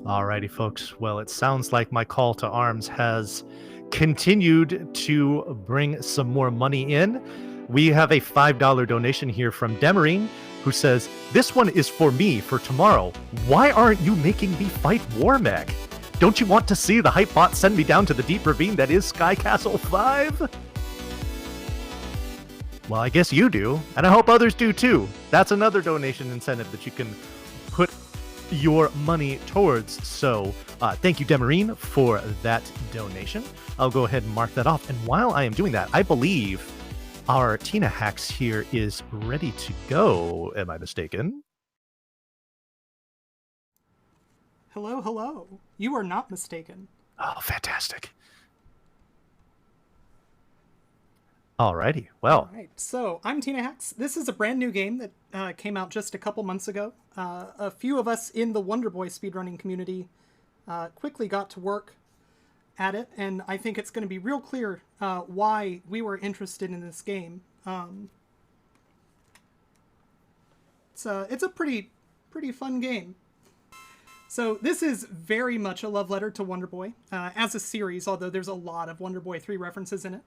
Alrighty, folks. Well, it sounds like my call to arms has continued to bring some more money in. We have a $5 donation here from Demarine, who says, "This one is for me for tomorrow. Why aren't you making me fight Warmech? Don't you want to see the hype bot send me down to the deep ravine that is Sky Castle 5? Well, I guess you do, and I hope others do too. That's another donation incentive that you can put your money towards. So thank you, Demarine, for that donation. I'll go ahead and mark that off. And while I am doing that, I believe our tinahacks here is ready to go. Am I mistaken? Hello, hello. You are not mistaken. Oh, fantastic. Alrighty, well. All right, so I'm tinahacks. This is a brand new game that came out just a couple months ago. A few of us in the Wonder Boy speedrunning community quickly got to work at it, and I think it's going to be real clear why we were interested in this game. It's a pretty fun game. So this is very much a love letter to Wonder Boy as a series, although there's a lot of Wonder Boy 3 references in it.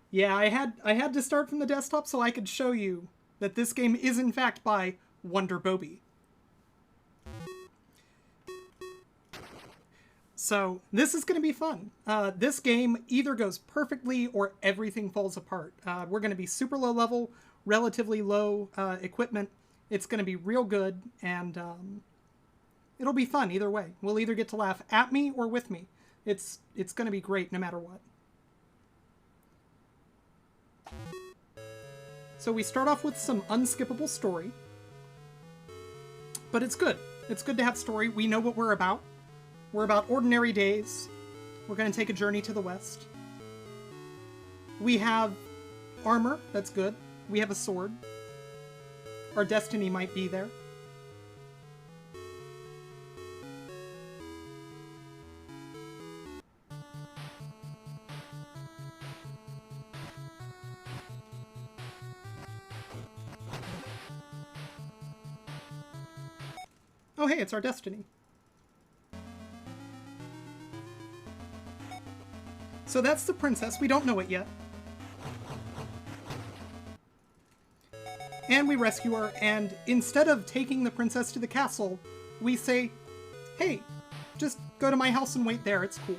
Yeah, I had to start from the desktop so I could show you that this game is in fact by Wonder Bobby. So this is going to be fun. This game either goes perfectly or everything falls apart. We're going to be super low level, relatively low equipment. It's going to be real good, and it'll be fun either way. We'll either get to laugh at me or with me. It's going to be great no matter what. So we start off with some unskippable story. But it's good. It's good to have story. We know what we're about. We're about ordinary days. We're going to take a journey to the west. We have armor. That's good. We have a sword. Our destiny might be there. Oh hey, it's our destiny. So that's the princess. We don't know it yet. And we rescue her, and instead of taking the princess to the castle, we say, hey, just go to my house and wait there, it's cool.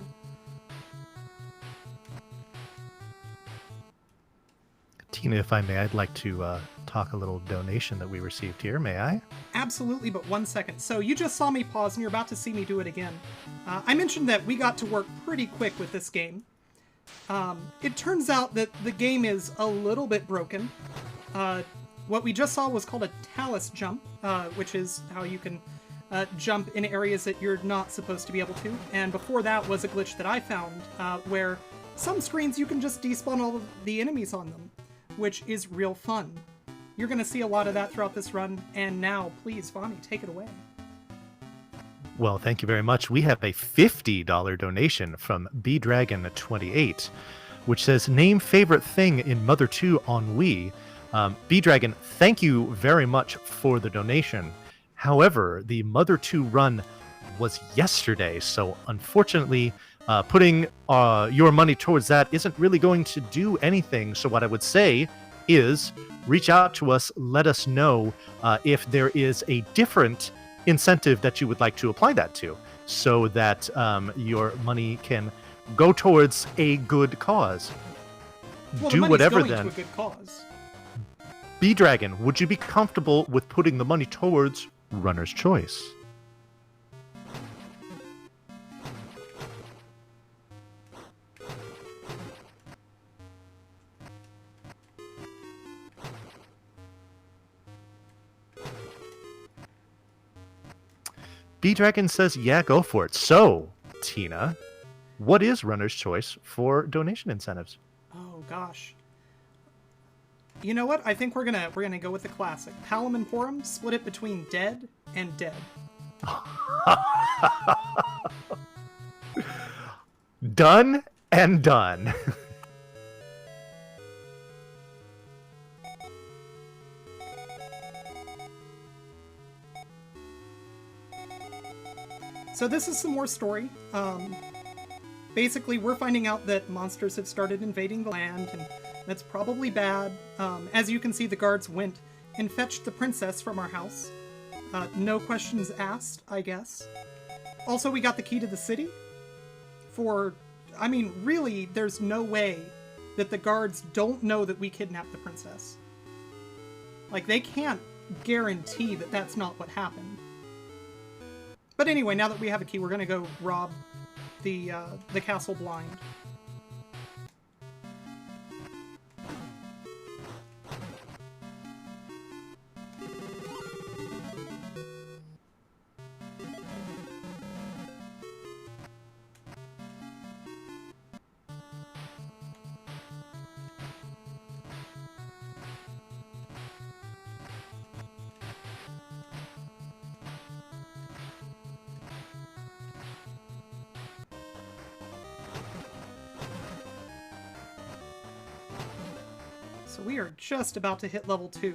Tina, if I may, I'd like to talk a little donation that we received here. May I? Absolutely, but 1 second. So you just saw me pause, and you're about to see me do it again. I mentioned that we got to work pretty quick with this game. It turns out that the game is a little bit broken. What we just saw was called a talus jump, which is how you can jump in areas that you're not supposed to be able to. And before that was a glitch that I found, where some screens you can just despawn all of the enemies on them, which is real fun. You're going to see a lot of that throughout this run, and now, please, Vani, take it away. Well, thank you very much. We have a $50 donation from bdragon28, which says, name favorite thing in Mother 2 on Wii. bdragon, thank you very much for the donation. However, the Mother 2 run was yesterday, so unfortunately, putting your money towards that isn't really going to do anything. So what I would say is reach out to us, let us know if there is a different incentive that you would like to apply that to, so that your money can go towards a good cause. Well, Do whatever going then. to a good cause. bdragon, would you be comfortable with putting the money towards Runner's Choice? bdragon says, yeah, go for it. So, Tina, what is Runner's Choice for donation incentives? Oh gosh. You know what? I think we're gonna go with the classic. Palom and Porum, split it between dead and dead. Done and done. So this is some more story. Basically, we're finding out that monsters have started invading the land, and that's probably bad. As you can see, the guards went and fetched the princess from our house. No questions asked, I guess. Also, we got the key to the city. I mean, really, there's no way that the guards don't know that we kidnapped the princess. Like, they can't guarantee that that's not what happened. But anyway, now that we have a key, we're gonna go rob the castle blind. So we are just about to hit level 2.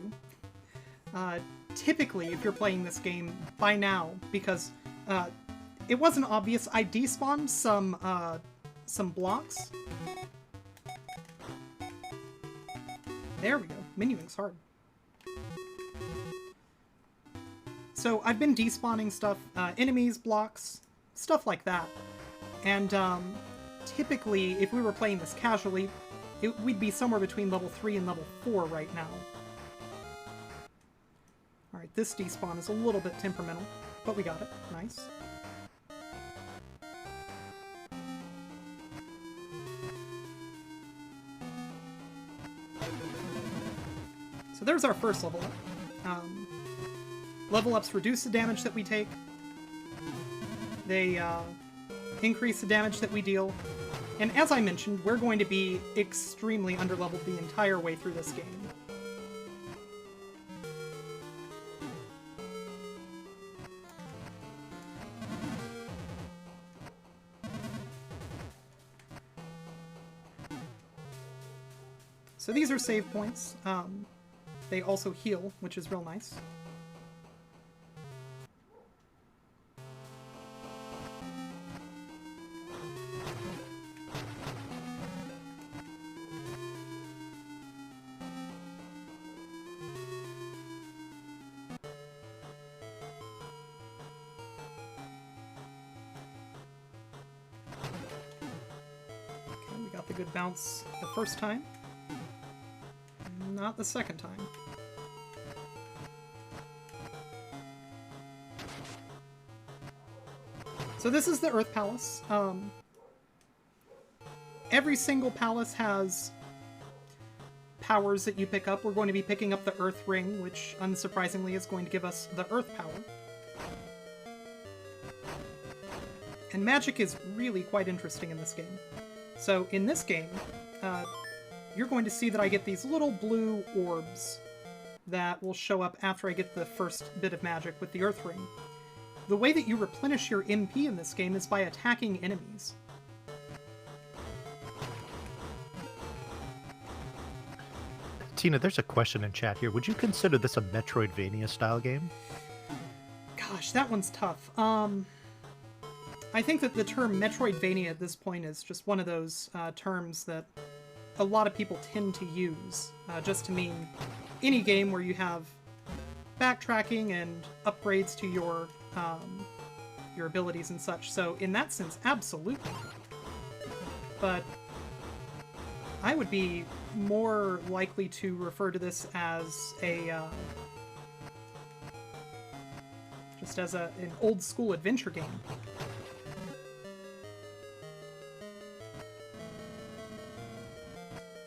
Typically, if you're playing this game by now, because it wasn't obvious, I despawned some blocks. There we go. Menuing's hard. So I've been despawning stuff, enemies, blocks, stuff like that. And typically, if we were playing this casually, we'd be somewhere between level 3 and level 4 right now. Alright, this despawn is a little bit temperamental, but we got it. Nice. So there's our first level up. Level ups reduce the damage that we take. They increase the damage that we deal. And as I mentioned, we're going to be extremely underleveled the entire way through this game. So these are save points. They also heal, which is real nice. The good bounce the first time, not the second time. So this is the Earth Palace. Every single palace has powers that you pick up. We're going to be picking up the Earth Ring, which unsurprisingly is going to give us the Earth power. And magic is really quite interesting in this game. So in this game, you're going to see that I get these little blue orbs that will show up after I get the first bit of magic with the Earth Ring. The way that you replenish your MP in this game is by attacking enemies. Tina, there's a question in chat here. Would you consider this a Metroidvania-style game? Gosh, that one's tough. I think that the term Metroidvania at this point is just one of those terms that a lot of people tend to use just to mean any game where you have backtracking and upgrades to your abilities and such. So in that sense, absolutely. But I would be more likely to refer to this as a just as an old school adventure game.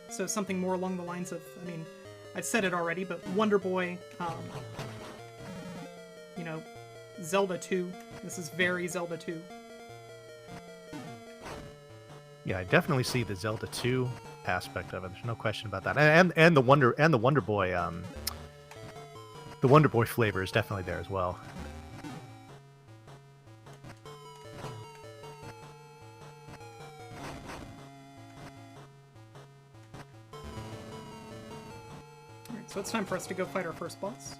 So something more along the lines of, I mean, I've said it already, but Wonder Boy, you know, Zelda 2. This is very Zelda 2. Yeah, I definitely see the Zelda 2 aspect of it. There's no question about that. And the Wonder Boy the Wonder Boy flavor is definitely there as well. So it's time for us to go fight our first boss.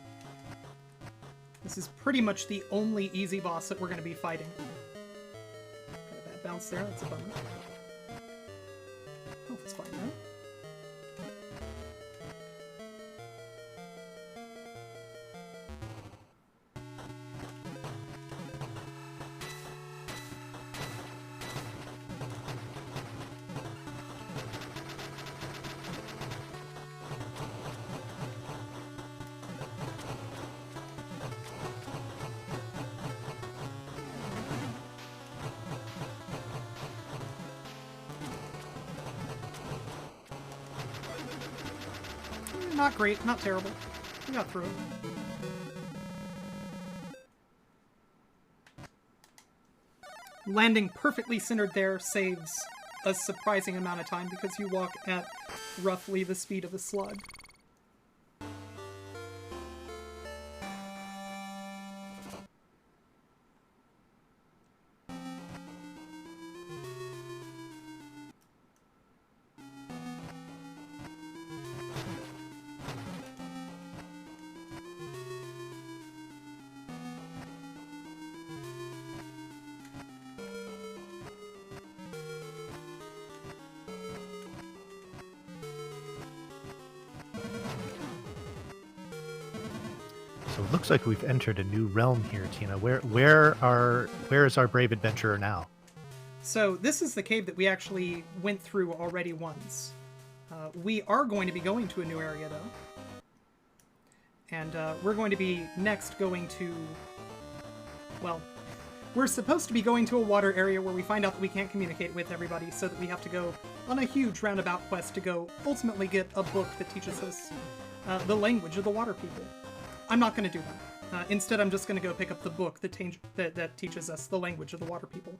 This is pretty much the only easy boss that we're going to be fighting. bounce there. That's a bummer. Oh, it's fine though. Not great, not terrible. We got through it. Landing perfectly centered there saves a surprising amount of time because you walk at roughly the speed of a slug. So it looks like we've entered a new realm here, Tina. Where is our brave adventurer now? So this is the cave that we actually went through already once. We are going to be going to a new area though. And we're going to be next going to, well, we're supposed to be going to a water area where we find out that we can't communicate with everybody, so that we have to go on a huge roundabout quest to go ultimately get a book that teaches us the language of the water people. I'm not going to do that. Instead, I'm just going to go pick up the book that teaches us the language of the water people.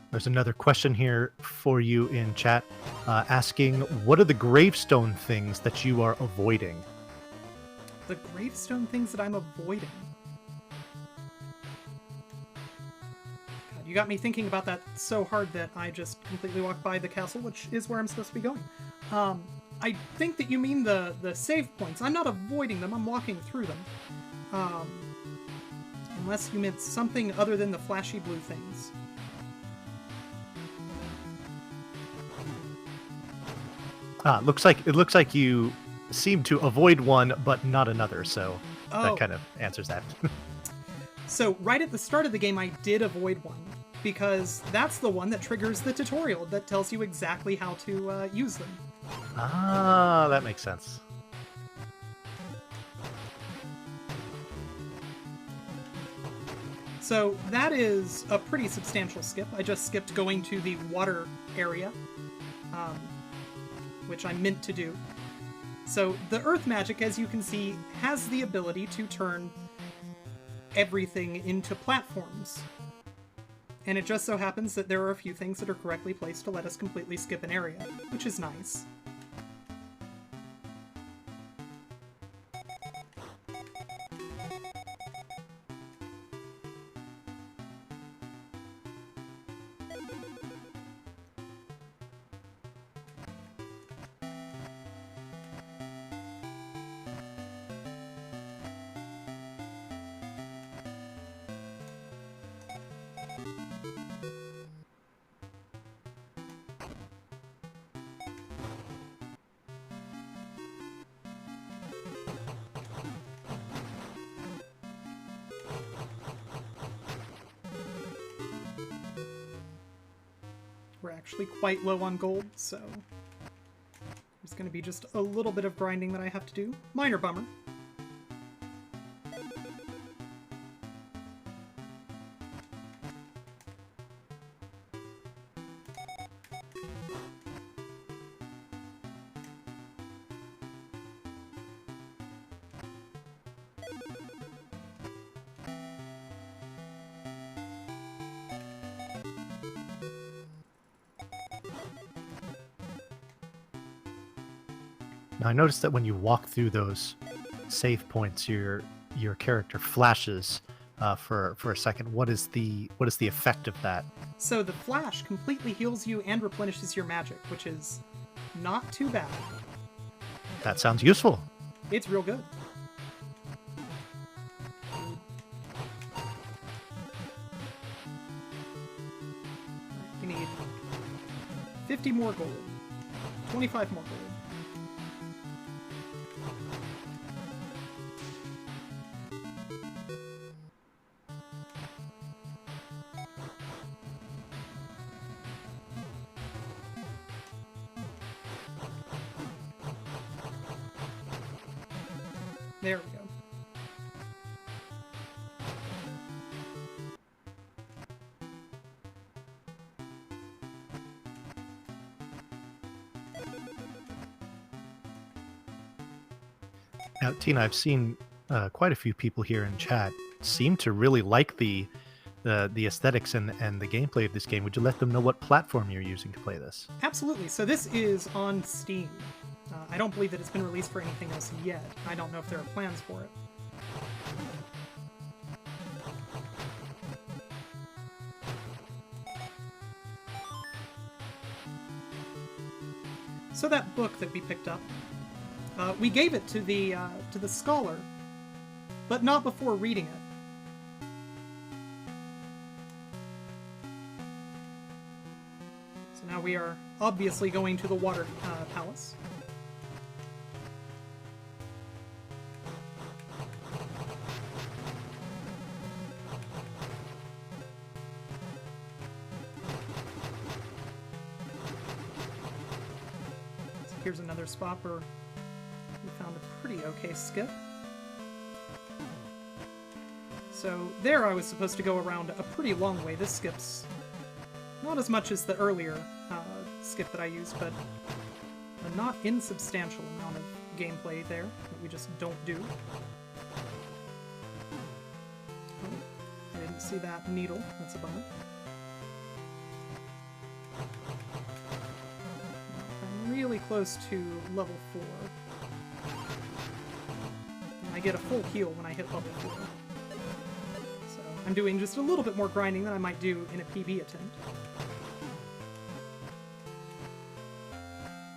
There's another question here for you in chat, asking, what are the gravestone things that you are avoiding? The gravestone things that I'm avoiding? God, you got me thinking about that so hard that I just completely walked by the castle, which is where I'm supposed to be going. I think that you mean the save points. I'm not avoiding them, I'm walking through them. Unless you meant something other than the flashy blue things. It looks like you seem to avoid one, but not another, so that kind of answers that. So right at the start of the game, I did avoid one, because that's the one that triggers the tutorial that tells you exactly how to use them. Ah, that makes sense. So that is a pretty substantial skip. I just skipped going to the water area, which I meant to do. So the earth magic, as you can see, has the ability to turn everything into platforms. And it just so happens that there are a few things that are correctly placed to let us completely skip an area, which is nice. We're actually quite low on gold, so there's going to be just a little bit of grinding that I have to do. Minor bummer. Now, I noticed that when you walk through those save points, your character flashes for a second. What is the effect of that? So the flash completely heals you and replenishes your magic, which is not too bad. That sounds useful. It's real good. 50 more gold. 25 more gold. There we go. Now, Tina, I've seen quite a few people here in chat seem to really like the aesthetics and the gameplay of this game. Would you let them know what platform you're using to play this? Absolutely. So this is on Steam. I don't believe that it's been released for anything else yet. I don't know if there are plans for it. So that book that we picked up, we gave it to the scholar, but not before reading it. So now we are obviously going to the water palace. So here's another spot where we found a pretty okay skip. So there I was supposed to go around a pretty long way. This skips not as much as the earlier skip that I used, but a not insubstantial amount of gameplay there that we just don't do. Oh, I didn't see that needle. That's a bummer. I'm really close to level 4. And I get a full heal when I hit level 4. So I'm doing just a little bit more grinding than I might do in a PB attempt.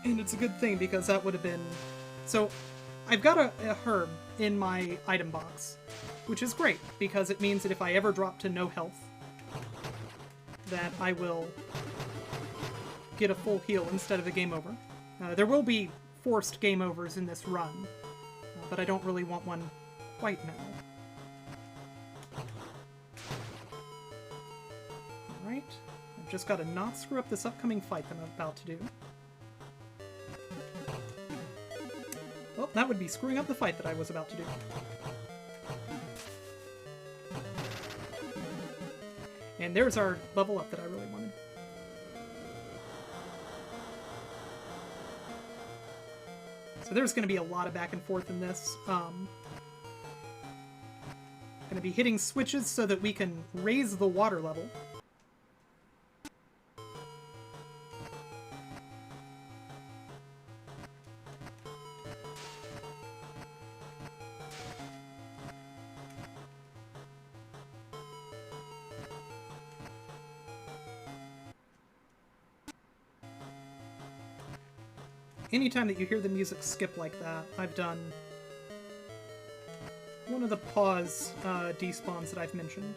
And it's a good thing because that would have been... So I've got a herb in my item box, which is great because it means that if I ever drop to no health, that I will get a full heal instead of a game over. There will be forced game overs in this run, but I don't really want one quite now. Alright, I've just got to not screw up this upcoming fight that I'm about to do. Well, that would be screwing up the fight that I was about to do. And there's our level up that I really wanted. So there's going to be a lot of back and forth in this. Going to be hitting switches so that we can raise the water level. Anytime that you hear the music skip like that, I've done one of the pause despawns that I've mentioned.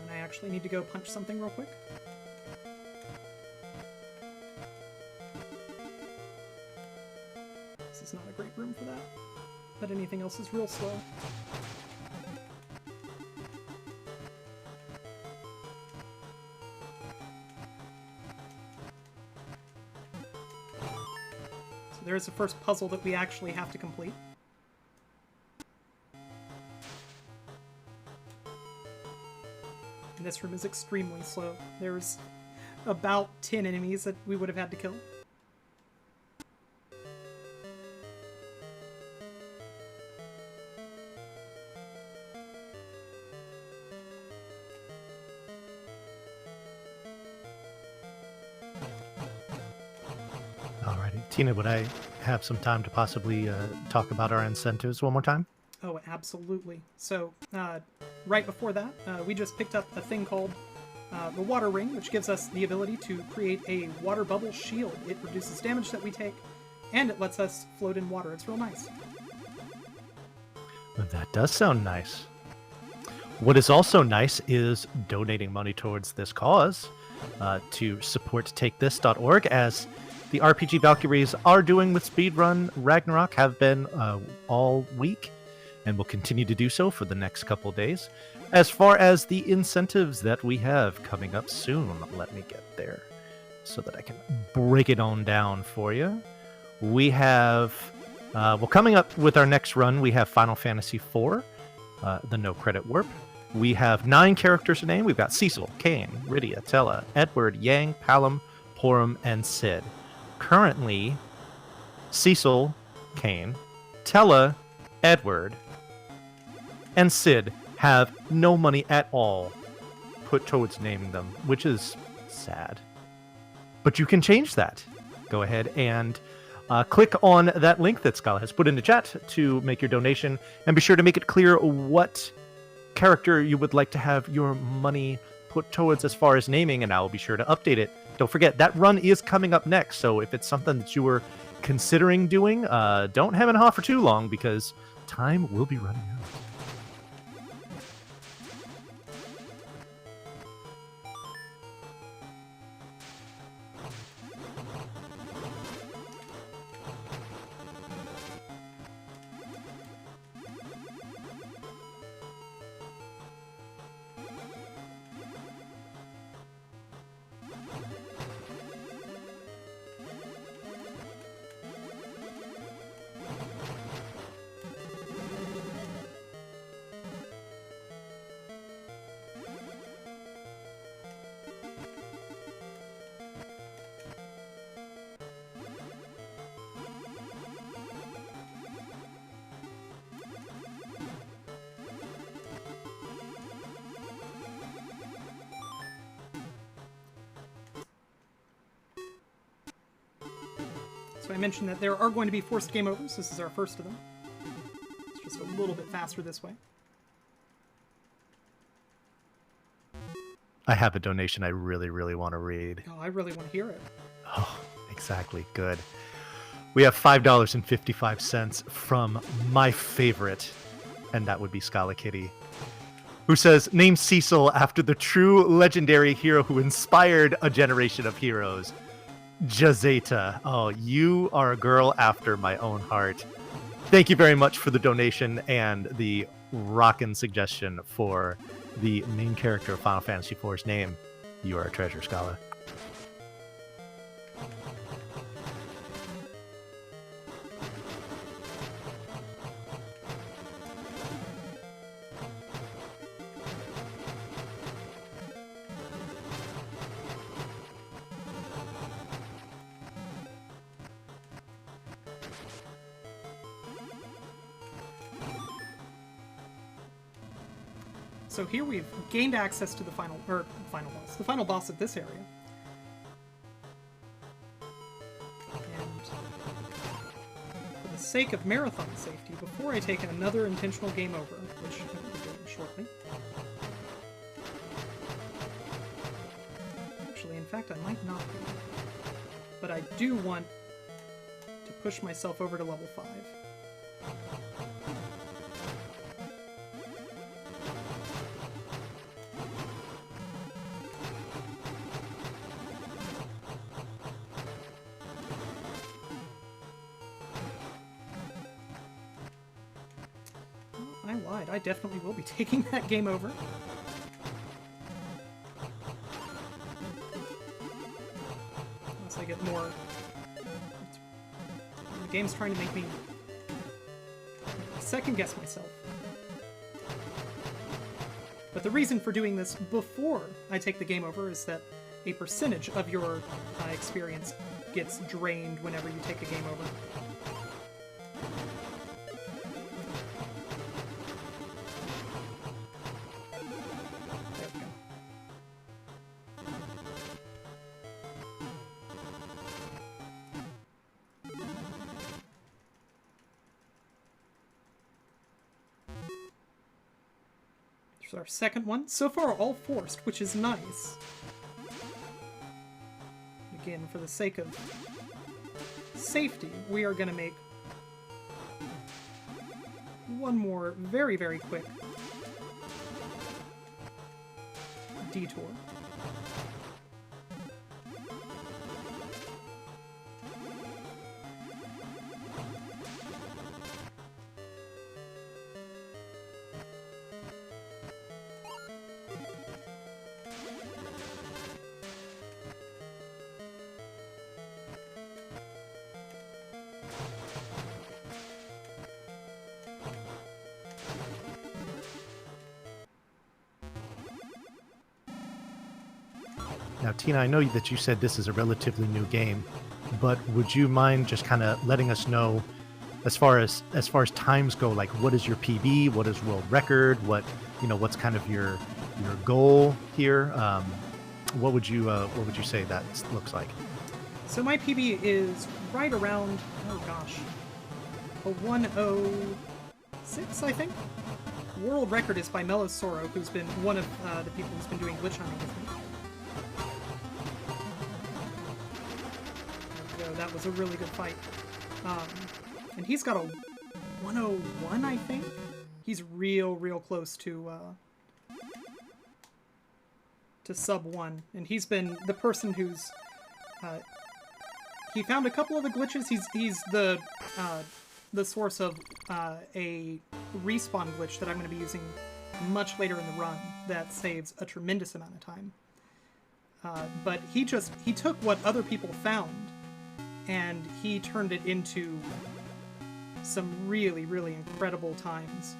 And I actually need to go punch something real quick. This is not a great room for that, but anything else is real slow. There's the first puzzle that we actually have to complete. And this room is extremely slow. There's about 10 enemies that we would have had to kill. Tina, would I have some time to possibly talk about our incentives one more time? Oh, absolutely. So, right before that, we just picked up a thing called the Water Ring, which gives us the ability to create a water bubble shield. It reduces damage that we take, and it lets us float in water. It's real nice. That does sound nice. What is also nice is donating money towards this cause. to support takethis.org, as the RPG Valkyries are doing with Speedrun Ragnarok, have been all week, and will continue to do so for the next couple days. As far as the incentives that we have coming up soon, let me get there so that I can break it on down for you. We have, coming up with our next run, we have Final Fantasy IV, the No Credit Warp. We have 9 characters to name. We've got Cecil, Kain, Rydia, Tella, Edward, Yang, Palom, Porum, and Sid. Currently, Cecil, Kain, Tella, Edward, and Sid have no money at all put towards naming them, which is sad. But you can change that. Go ahead and click on that link that Scala has put in the chat to make your donation, and be sure to make it clear what character you would like to have your money put towards as far as naming, and I will be sure to update it. Don't forget, that run is coming up next, so if it's something that you were considering doing, don't hem and haw for too long, because time will be running out. So I mentioned that there are going to be forced game overs. This is our first of them. It's just a little bit faster this way. I have a donation I really, really want to read. Oh, I really want to hear it. Oh, exactly. Good. We have $5.55 from my favorite, and that would be Scala Kitty, who says, name Cecil after the true legendary hero who inspired a generation of heroes. Jazeta. Oh, you are a girl after my own heart. Thank you very much for the donation and the rockin' suggestion for the main character of Final Fantasy IV's name. You are a treasure, Scala. So here we've gained access to the final boss at this area. And for the sake of marathon safety, before I take another intentional game over, which I will be doing shortly. Actually, in fact, I might not be. But I do want to push myself over to level 5. I lied. I definitely will be taking that game over. Unless I get more... The game's trying to make me second-guess myself. But the reason for doing this before I take the game over is that a percentage of your experience gets drained whenever you take a game over. Our second one. So far, all forced, which is nice. Again, for the sake of safety, we are going to make one more very, very quick detour. Now, Tina, I know that you said this is a relatively new game, but would you mind just kind of letting us know, as far as times go, like what is your PB, what is world record, what's kind of your goal here? What would you say that looks like? So my PB is right around, oh gosh, a 106, I think. World record is by Melosoro, who's been one of the people who's been doing glitch hunting with me. There we go, that was a really good fight. And he's got a 101, I think? He's real close to sub 1. And he's been the person who's... he found a couple of the glitches. He's the source of a respawn glitch that I'm going to be using much later in the run that saves a tremendous amount of time. But he took what other people found and he turned it into some really incredible times.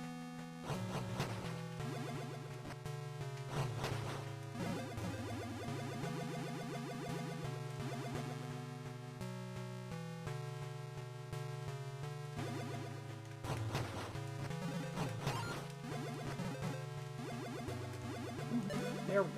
There we go.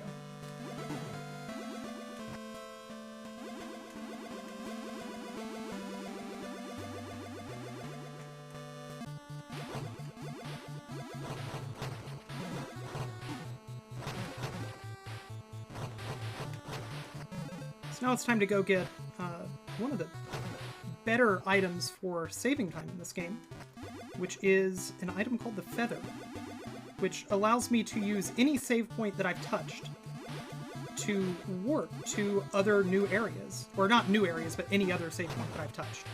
So now it's time to go get one of the better items for saving time in this game, which is an item called the Feather, which allows me to use any save point that I've touched to warp to other new areas. Or not new areas, but any other save point that I've touched.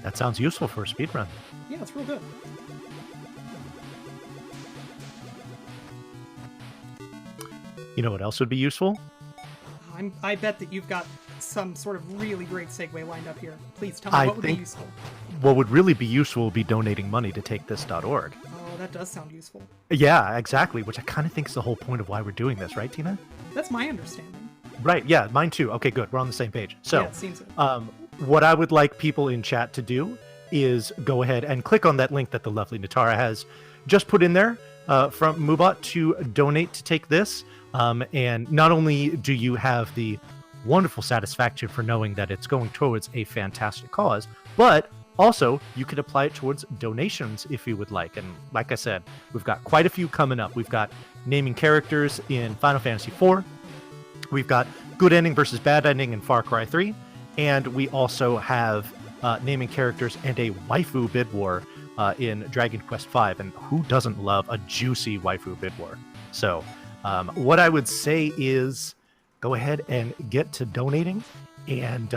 That sounds useful for a speedrun. Yeah, it's real good. You know what else would be useful? I bet that you've got some sort of really great segue lined up here. Please tell me what would be useful. What would really be useful would be donating money to takethis.org. Oh, that does sound useful. Yeah, exactly, which I kind of think is the whole point of why we're doing this, right, Tina? That's my understanding. Right, yeah, mine too. Okay, good. We're on the same page. So, yeah, it seems it. What I would like people in chat to do is go ahead and click on that link that the lovely Natara has just put in there from Moobot to donate to Take This. And not only do you have the wonderful satisfaction for knowing that it's going towards a fantastic cause, but also you could apply it towards donations if you would like. And like I said, we've got quite a few coming up. We've got naming characters in Final Fantasy IV. We've got good ending versus bad ending in Far Cry 3. And we also have naming characters and a waifu bid war in Dragon Quest V. And who doesn't love a juicy waifu bid war? So what I would say is go ahead and get to donating. And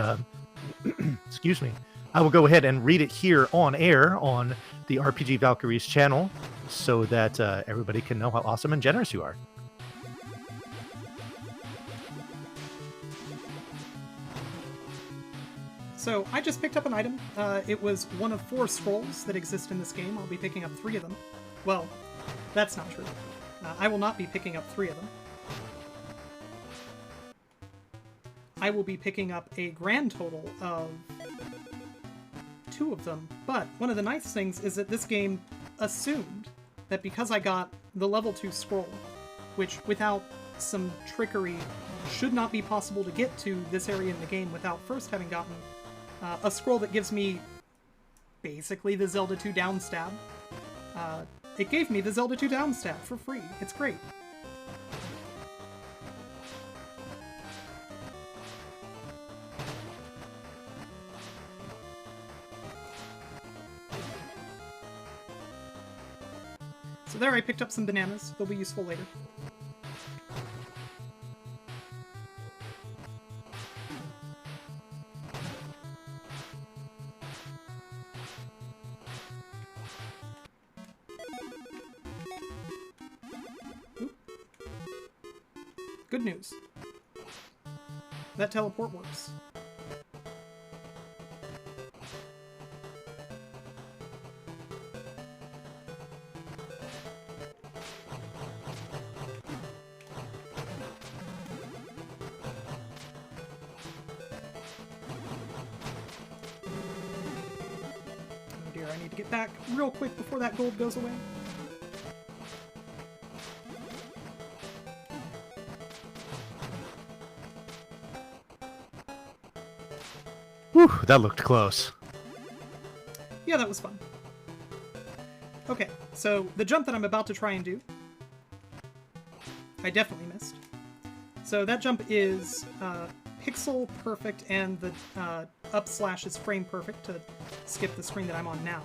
excuse me, I will go ahead and read it here on air on the RPG Valkyries channel so that everybody can know how awesome and generous you are. So I just picked up an item. It was one of 4 scrolls that exist in this game. I'll be picking up 3 of them. Well, that's not true. I will not be picking up 3 of them. I will be picking up a grand total of 2 of them. But one of the nice things is that this game assumed that because I got the level 2 scroll, which without some trickery should not be possible to get to this area in the game without first having gotten a scroll that gives me basically the Zelda 2 down stab. It gave me the Zelda 2 down stab for free. It's great. So there I picked up some bananas. They'll be useful later. Good news. That teleport works. I need to get back real quick before that gold goes away. Whew, that looked close. Yeah, that was fun. Okay, so the jump that I'm about to try and do, I definitely missed. So that jump is pixel perfect, and the up slash is frame perfect to skip the screen that I'm on now.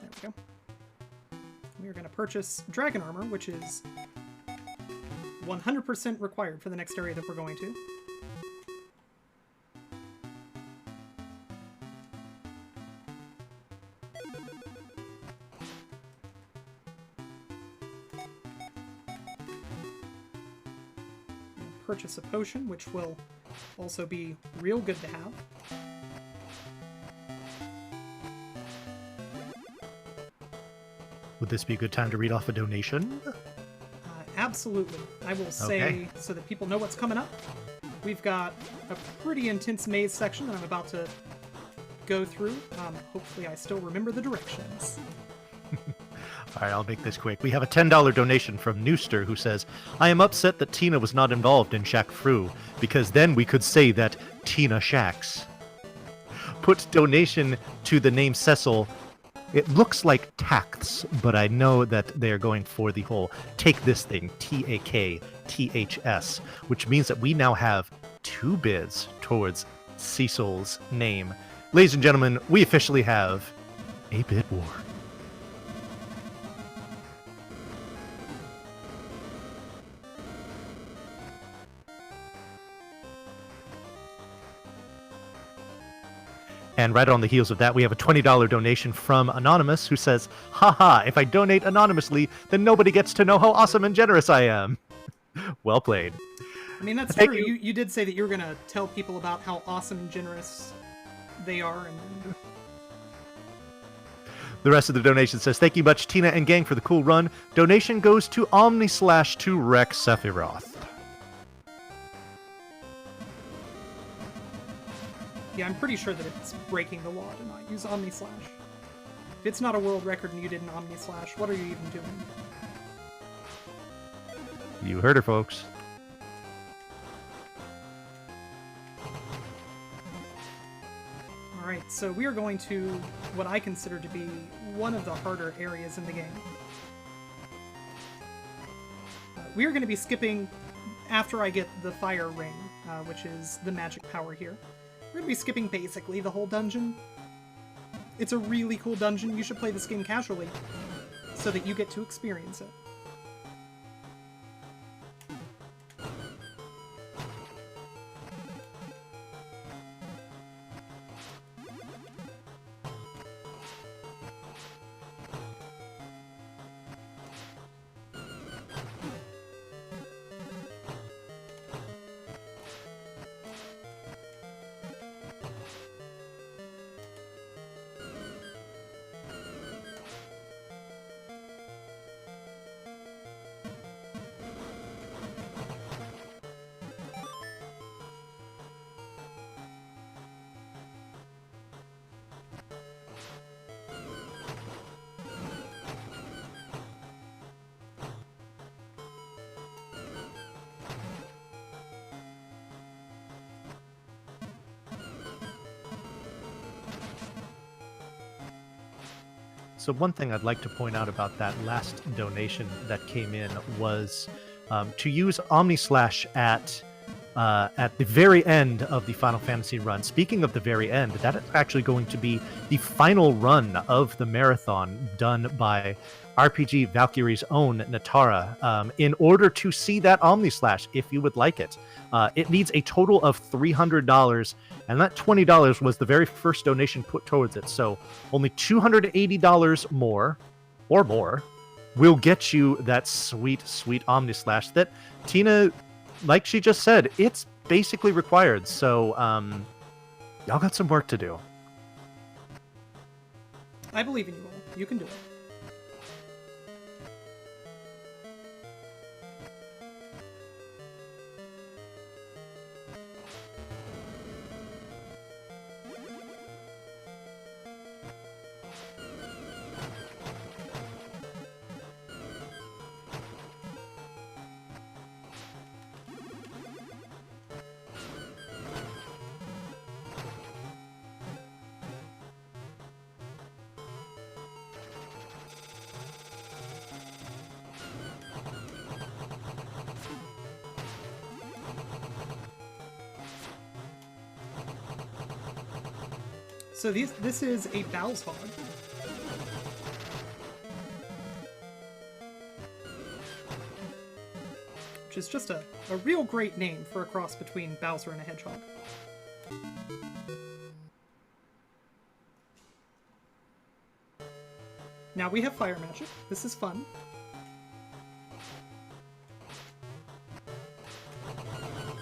There we go. We are going to purchase dragon armor, which is 100% required for the next area that we're going to. Purchase a potion, which will also be real good to have. Would this be a good time to read off a donation? Absolutely. I will say, so that people know what's coming up, we've got a pretty intense maze section that I'm about to go through. Hopefully I still remember the directions. All right, I'll make this quick. We have a $10 donation from Nooster who says, I am upset that Tina was not involved in Shack Fru, because then we could say that Tina shacks. Put donation to the name Cecil. It looks like tax, but I know that they're going for the whole take this thing, TAKTHS, which means that we now have 2 bids towards Cecil's name. Ladies and gentlemen, we officially have a bid war. And right on the heels of that, we have a $20 donation from Anonymous who says, haha, if I donate anonymously, then nobody gets to know how awesome and generous I am. Well played. I mean, that's true. You did say that you were going to tell people about how awesome and generous they are. And the rest of the donation says, thank you much, Tina and gang, for the cool run. Donation goes to Omnislash to wreck Sephiroth. Yeah, I'm pretty sure that it's breaking the law to not use Omnislash. If it's not a world record and you did an Omnislash, what are you even doing? You heard her, folks. Alright, so we are going to what I consider to be one of the harder areas in the game. We are going to be skipping after I get the fire ring, which is the magic power here. We're going to be skipping basically the whole dungeon. It's a really cool dungeon. You should play this game casually so that you get to experience it. So one thing I'd like to point out about that last donation that came in was to use Omnislash at the very end of the Final Fantasy run. Speaking of the very end, that is actually going to be the final run of the marathon done by RPG Valkyrie's own Natara. In order to see that Omnislash, if you would like it, it needs a total of $300, and that $20 was the very first donation put towards it. So only $280 more, or more, will get you that sweet, sweet Omnislash that Tina, like she just said, it's basically required. So y'all got some work to do. I believe in you all. You can do it. So this is a Bow's Hog. Which is just a real great name for a cross between Bowser and a hedgehog. Now we have fire magic. This is fun.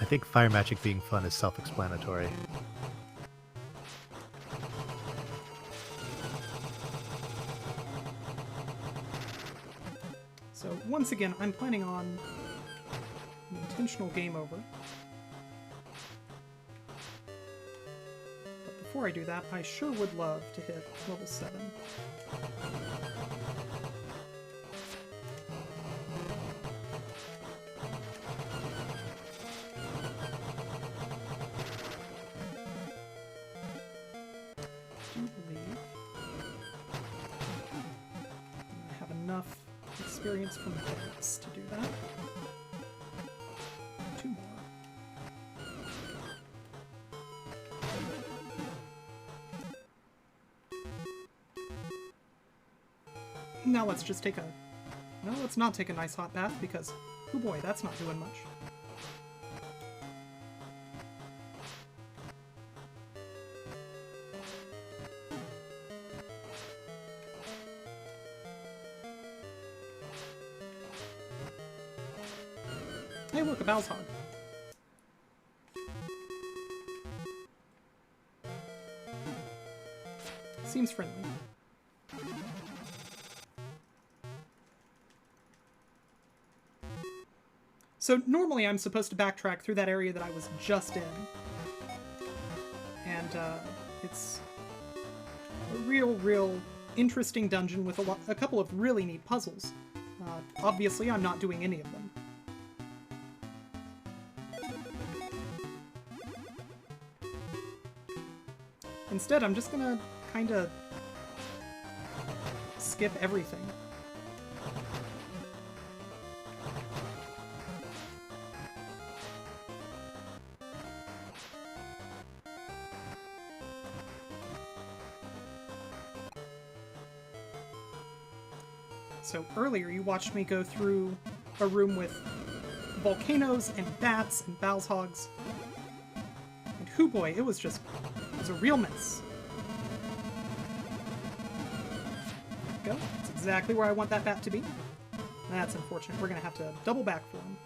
I think fire magic being fun is self-explanatory. So once again, I'm planning on an intentional game over. But before I do that, I sure would love to hit level 7. I do believe I have enough experience from bats to do that. 2 more. Now let's just take a... No, let's not take a nice hot bath because, oh boy, that's not doing much. Hey, look, a Bow's Hog. Seems friendly. So normally I'm supposed to backtrack through that area that I was just in. And it's a real interesting dungeon with a couple of really neat puzzles. Obviously I'm not doing any of them. Instead, I'm just gonna kinda skip everything. So earlier you watched me go through a room with volcanoes and bats and Bow's Hogs. And hoo boy, it was a real mess. Go. That's exactly where I want that bat to be. That's unfortunate. We're gonna have to double back for him.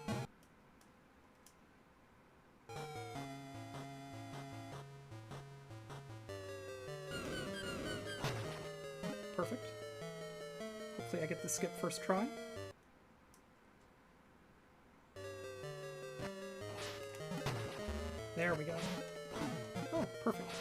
Perfect. Hopefully I get the skip first try. There we go. Oh, perfect.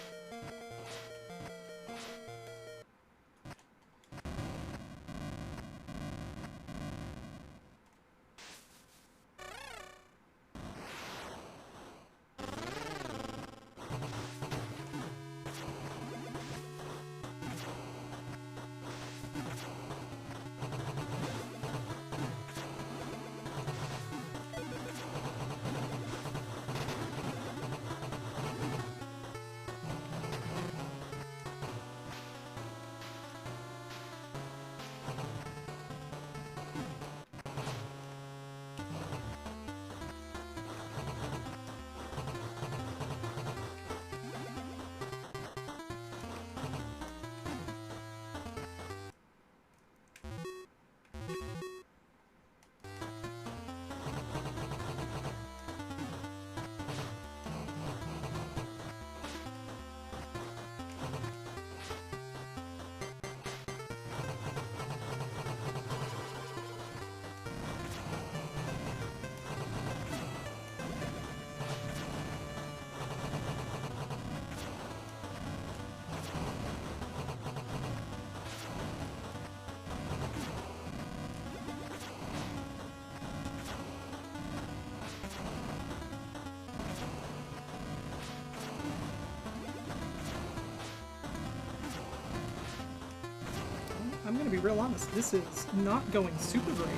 I'm gonna be real honest, this is not going super great.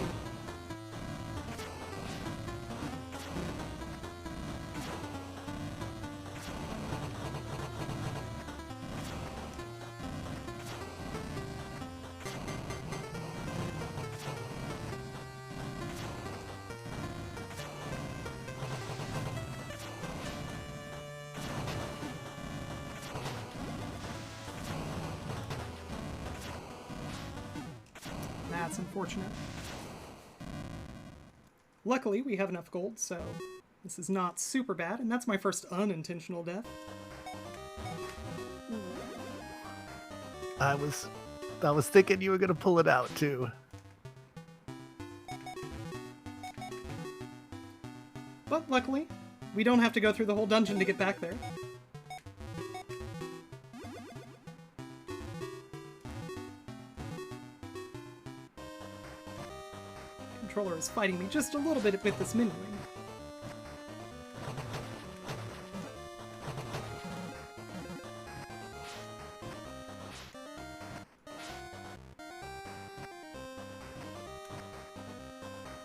That's unfortunate. Luckily, we have enough gold, so this is not super bad, and that's my first unintentional death. I was thinking you were gonna pull it out too. But luckily, we don't have to go through the whole dungeon to get back there. Controller is fighting me just a little bit with this menuing.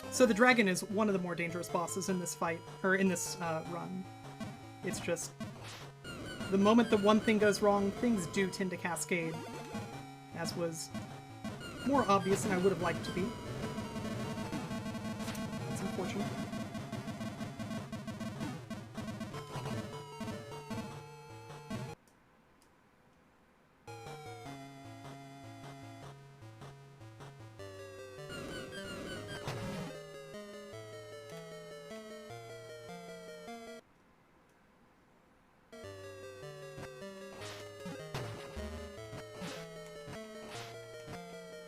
So the dragon is one of the more dangerous bosses in this fight, or in this run. It's just, the moment the one thing goes wrong, things do tend to cascade, as was more obvious than I would have liked to be. That's unfortunate.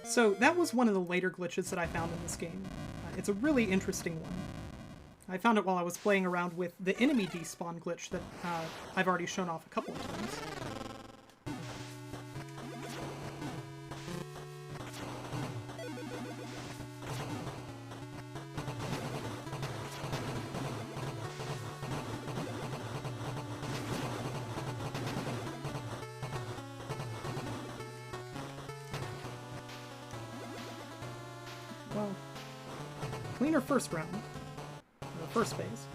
So that was one of the later glitches that I found in this game. It's a really interesting one. I found it while I was playing around with the enemy despawn glitch that I've already shown off a couple of times. Well, cleaner first round, or first phase.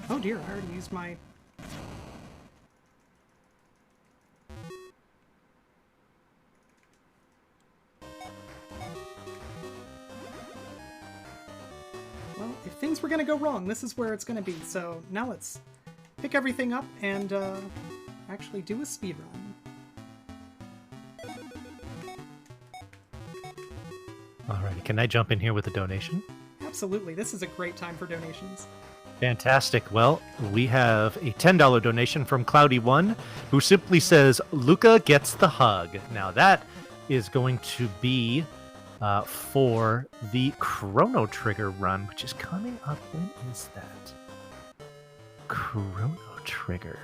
Oh dear, I already used my... Well, if things were going to go wrong, this is where it's going to be. So now let's pick everything up and actually do a speedrun. Alrighty, can I jump in here with a donation? Absolutely, this is a great time for donations. Fantastic. Well, we have a $10 donation from Cloudy1, who simply says, Luca gets the hug. Now that is going to be for the Chrono Trigger run, which is coming up. When is that? Chrono Trigger.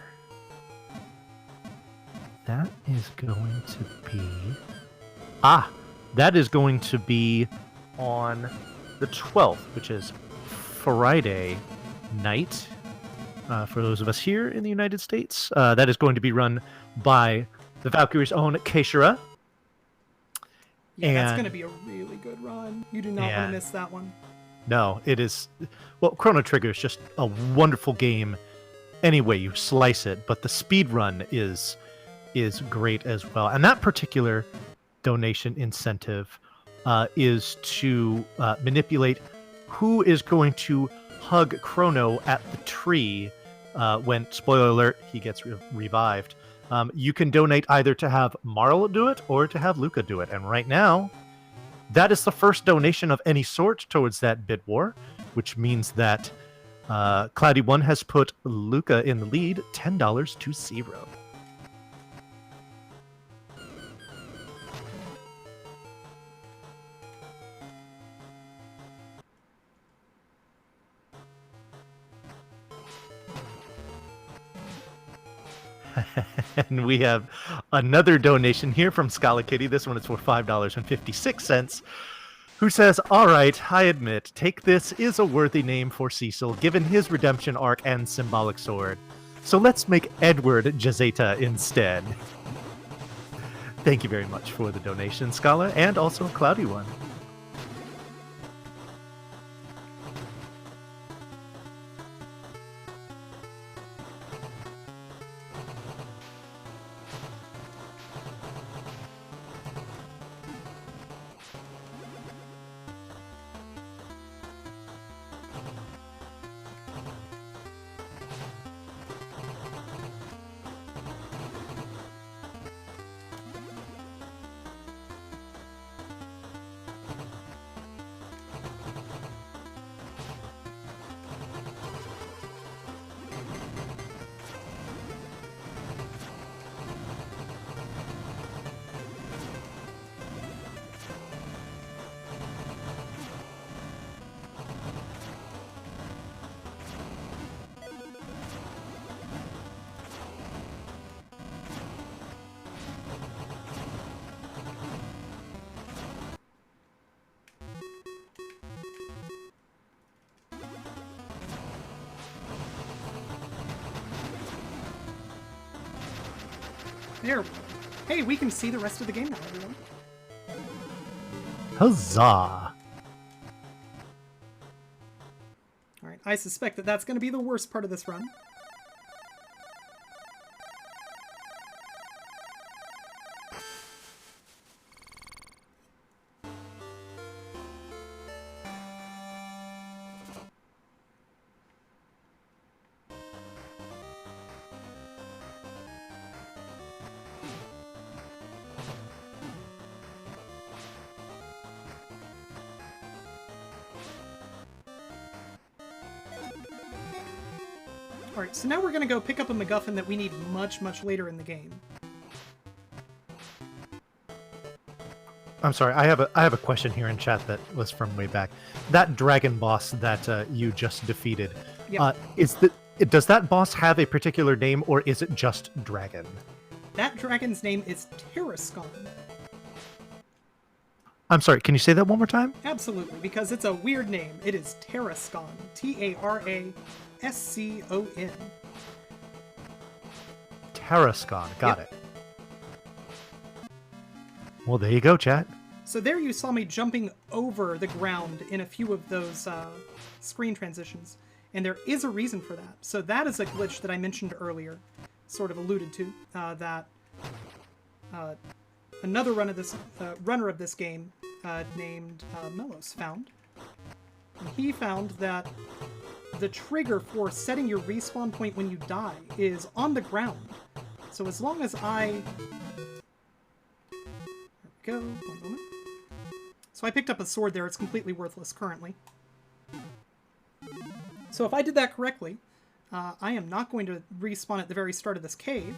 That is going to be... that is going to be on the 12th, which is Friday night. For those of us here in the United States, that is going to be run by the Valkyrie's own Keishira. Yeah, that's going to be a really good run. You do not want to miss that one. No, it is... Well, Chrono Trigger is just a wonderful game any way you slice it, but the speedrun is great as well. And that particular donation incentive is to manipulate who is going to hug Chrono at the tree when, spoiler alert, he gets revived. You can donate either to have Marl do it or to have Luca do it. And right now, that is the first donation of any sort towards that bid war, which means that Cloudy1 has put Luca in the lead, $10 to 0. And we have another donation here from Scala Kitty. This one is for $5.56, who says, all right, I admit, Take This is a worthy name for Cecil, given his redemption arc and symbolic sword. So let's make Edward Jazeta instead. Thank you very much for the donation, Scala, and also Cloudy1. There. Hey, we can see the rest of the game now, everyone. Huzzah! Alright, I suspect that that's going to be the worst part of this run. Alright, so now we're going to go pick up a MacGuffin that we need much, much later in the game. I'm sorry, I have a question here in chat that was from way back. That dragon boss that you just defeated, Yep. Does that boss have a particular name, or is it just dragon? That dragon's name is Tarascon. I'm sorry, can you say that one more time? Absolutely, because it's a weird name. It is Tarascon. Tarascon. Tarascon, got Yep. it. Well, there you go, chat. So there you saw me jumping over the ground in a few of those screen transitions. And there is a reason for that. So that is a glitch that I mentioned earlier, sort of alluded to, that another runner of this game named Melos found. And he found that the trigger for setting your respawn point when you die is on the ground. So as long as I... There we go, one moment. So I picked up a sword there, it's completely worthless currently. So if I did that correctly, I am not going to respawn at the very start of this cave.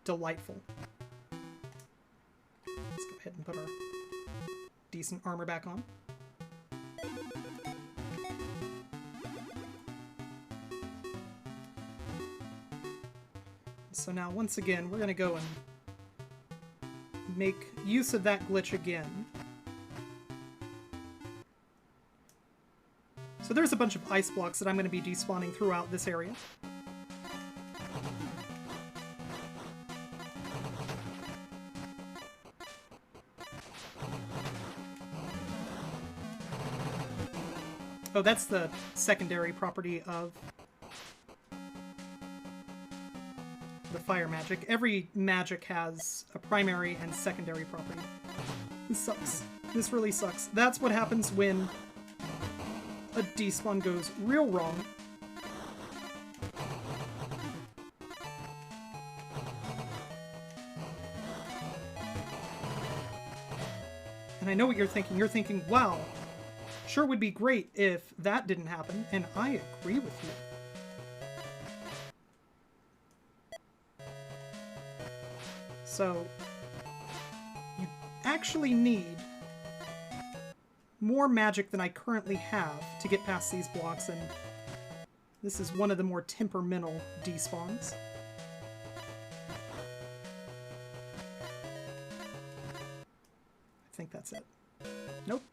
Delightful. Let's go ahead and put our decent armor back on. So now, once again, we're going to go and make use of that glitch again. So there's a bunch of ice blocks that I'm going to be despawning throughout this area. Oh, that's the secondary property of the fire magic. Every magic has a primary and secondary property. This sucks. This really sucks. That's what happens when a despawn goes real wrong. And I know what you're thinking. You're thinking, wow, sure would be great if that didn't happen, and I agree with you. So, you actually need more magic than I currently have to get past these blocks, and this is one of the more temperamental despawns. I think that's it. Nope.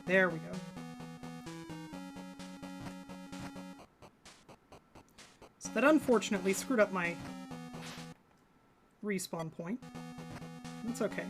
There we go. So that unfortunately screwed up my respawn point. That's okay.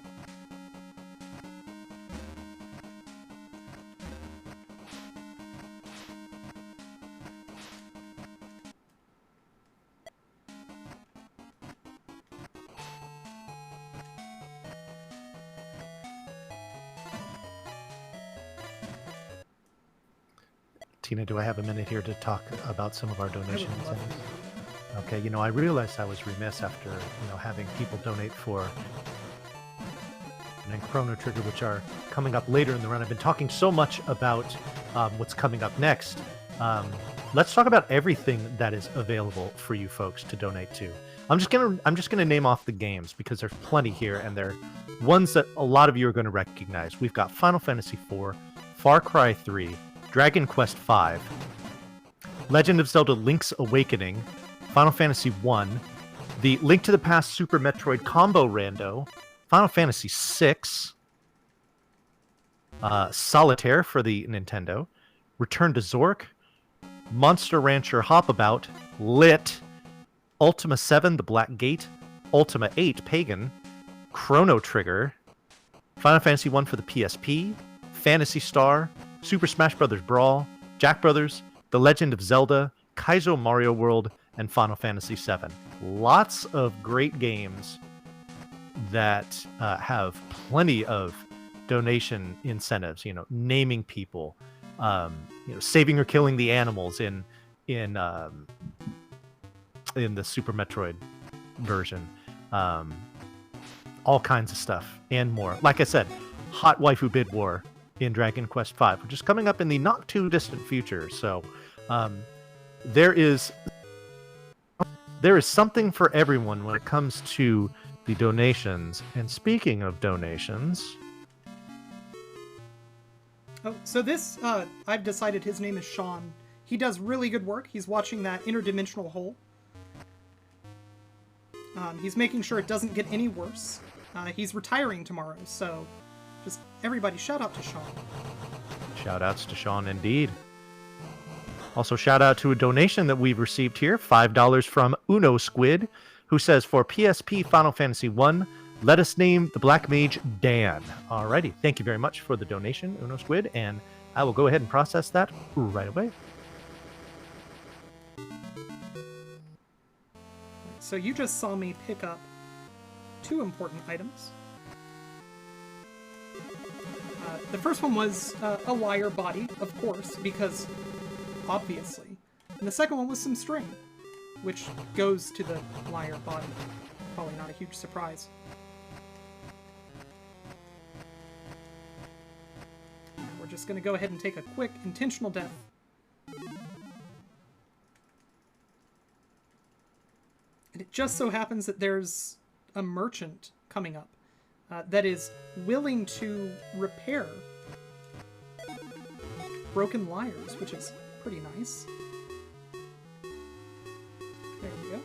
Tina, do I have a minute here to talk about some of our donations? I would love Okay, I realized I was remiss after, having people donate for and Chrono Trigger, which are coming up later in the run. I've been talking so much about what's coming up next. Let's talk about everything that is available for you folks to donate to. I'm just gonna name off the games because there's plenty here, and they're ones that a lot of you are going to recognize. We've got Final Fantasy IV, Far Cry 3, Dragon Quest V, Legend of Zelda Link's Awakening, Final Fantasy 1, the Link to the Past Super Metroid Combo Rando, Final Fantasy 6, Solitaire for the Nintendo, Return to Zork, Monster Rancher Hopabout, Lit, Ultima 7 The Black Gate, Ultima 8 Pagan, Chrono Trigger, Final Fantasy 1 for the PSP, Phantasy Star, Super Smash Bros. Brawl, Jack Brothers, The Legend of Zelda, Kaizo Mario World, and Final Fantasy 7. Lots of great games that have plenty of donation incentives, naming people, saving or killing the animals in the Super Metroid version, all kinds of stuff and more. Like I said, hot waifu bid war in Dragon Quest V, which is coming up in the not too distant future. So there is something for everyone when it comes to the donations. And speaking of donations, so this, I've decided his name is Sean. He does really good work. He's watching that interdimensional hole. He's making sure it doesn't get any worse. He's retiring tomorrow, so just everybody shout out to Sean. Shout outs to Sean indeed. Also shout out to a donation that we've received here, $5 from Uno Squid, who says, for PSP Final Fantasy 1, let us name the Black Mage Dan. Alrighty, thank you very much for the donation, Uno Squid, and I will go ahead and process that right away. So you just saw me pick up 2 important items. The first one was a wire body, of course, because obviously. And the second one was some string, which goes to the wire body. Probably not a huge surprise. We're just going to go ahead and take a quick intentional death. And it just so happens that there's a merchant coming up that is willing to repair broken lyres, which is pretty nice. There we go.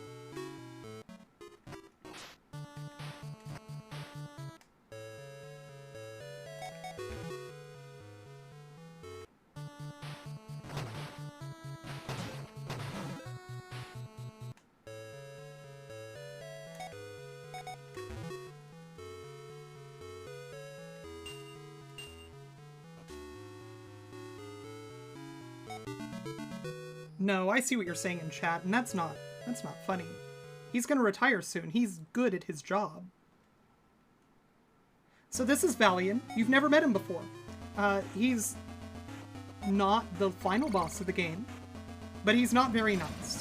No, I see what you're saying in chat, and that's not funny. He's gonna retire soon. He's good at his job. So this is Valiant. You've never met him before. He's not the final boss of the game, but he's not very nice.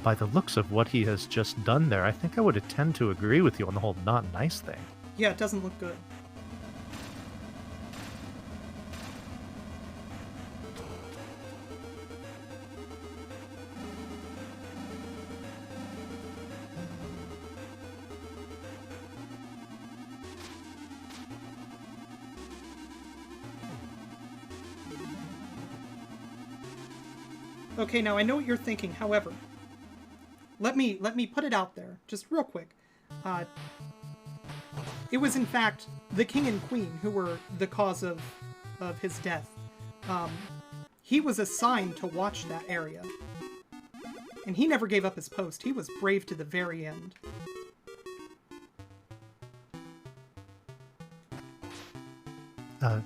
By the looks of what he has just done there, I think I would tend to agree with you on the whole not nice thing. Yeah, it doesn't look good. Okay, now I know what you're thinking, however, let me put it out there, just real quick. It was in fact the king and queen who were the cause of his death. He was assigned to watch that area, and he never gave up his post. He was brave to the very end.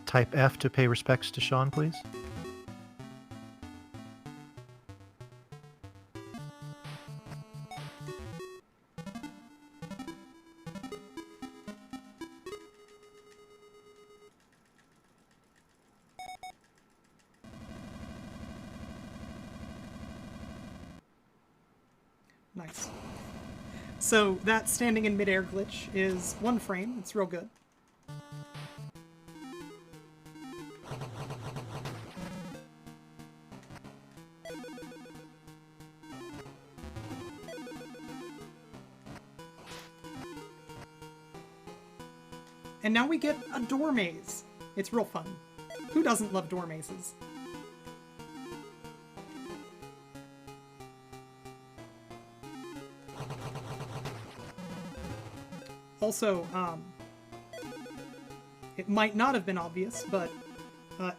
Type F to pay respects to Sean, please. Nice. So that standing in midair glitch is 1 frame. It's real good. And now we get a door maze. It's real fun. Who doesn't love door mazes? Also, it might not have been obvious, but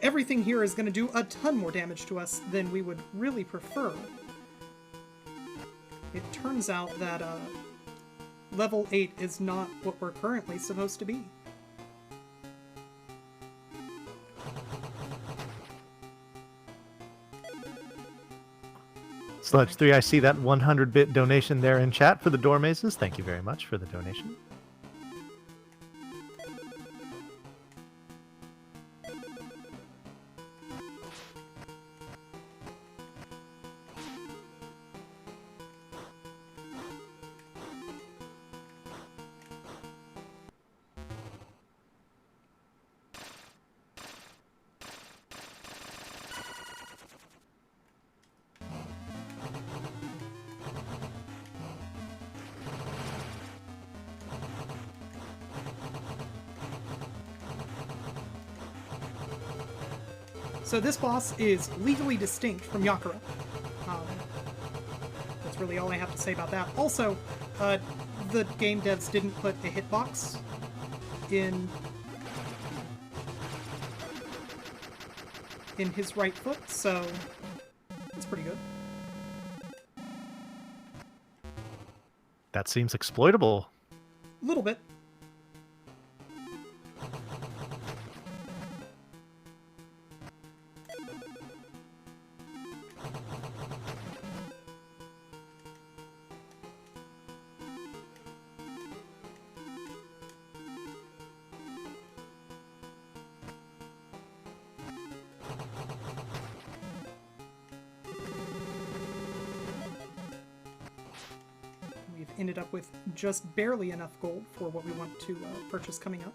everything here is going to do a ton more damage to us than we would really prefer. It turns out that level 8 is not what we're currently supposed to be. Sludge3, I see that 100-bit donation there in chat for the door mazes. Thank you very much for the donation. So this boss is legally distinct from Yakura. That's really all I have to say about that. Also, the game devs didn't put a hitbox in his right foot, so that's pretty good. That seems exploitable. A little bit. Ended up with just barely enough gold for what we want to purchase coming up.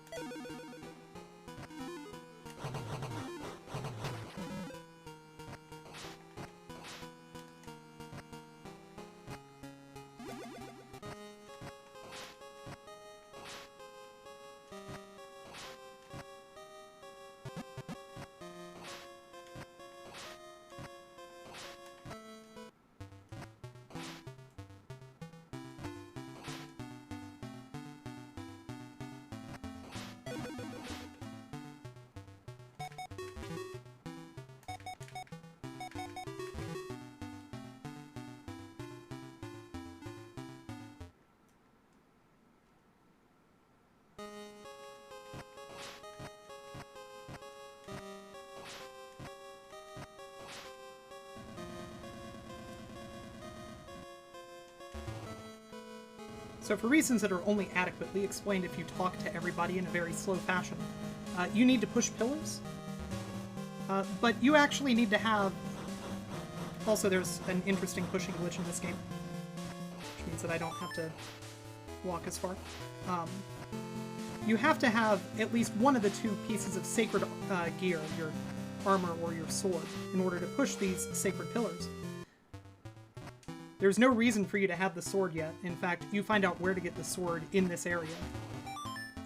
So for reasons that are only adequately explained if you talk to everybody in a very slow fashion, you need to push pillars, but you actually need to have... Also, there's an interesting pushing glitch in this game, which means that I don't have to walk as far. You have to have at least one of the two pieces of sacred gear, your armor or your sword, in order to push these sacred pillars. There's no reason for you to have the sword yet. In fact, you find out where to get the sword in this area.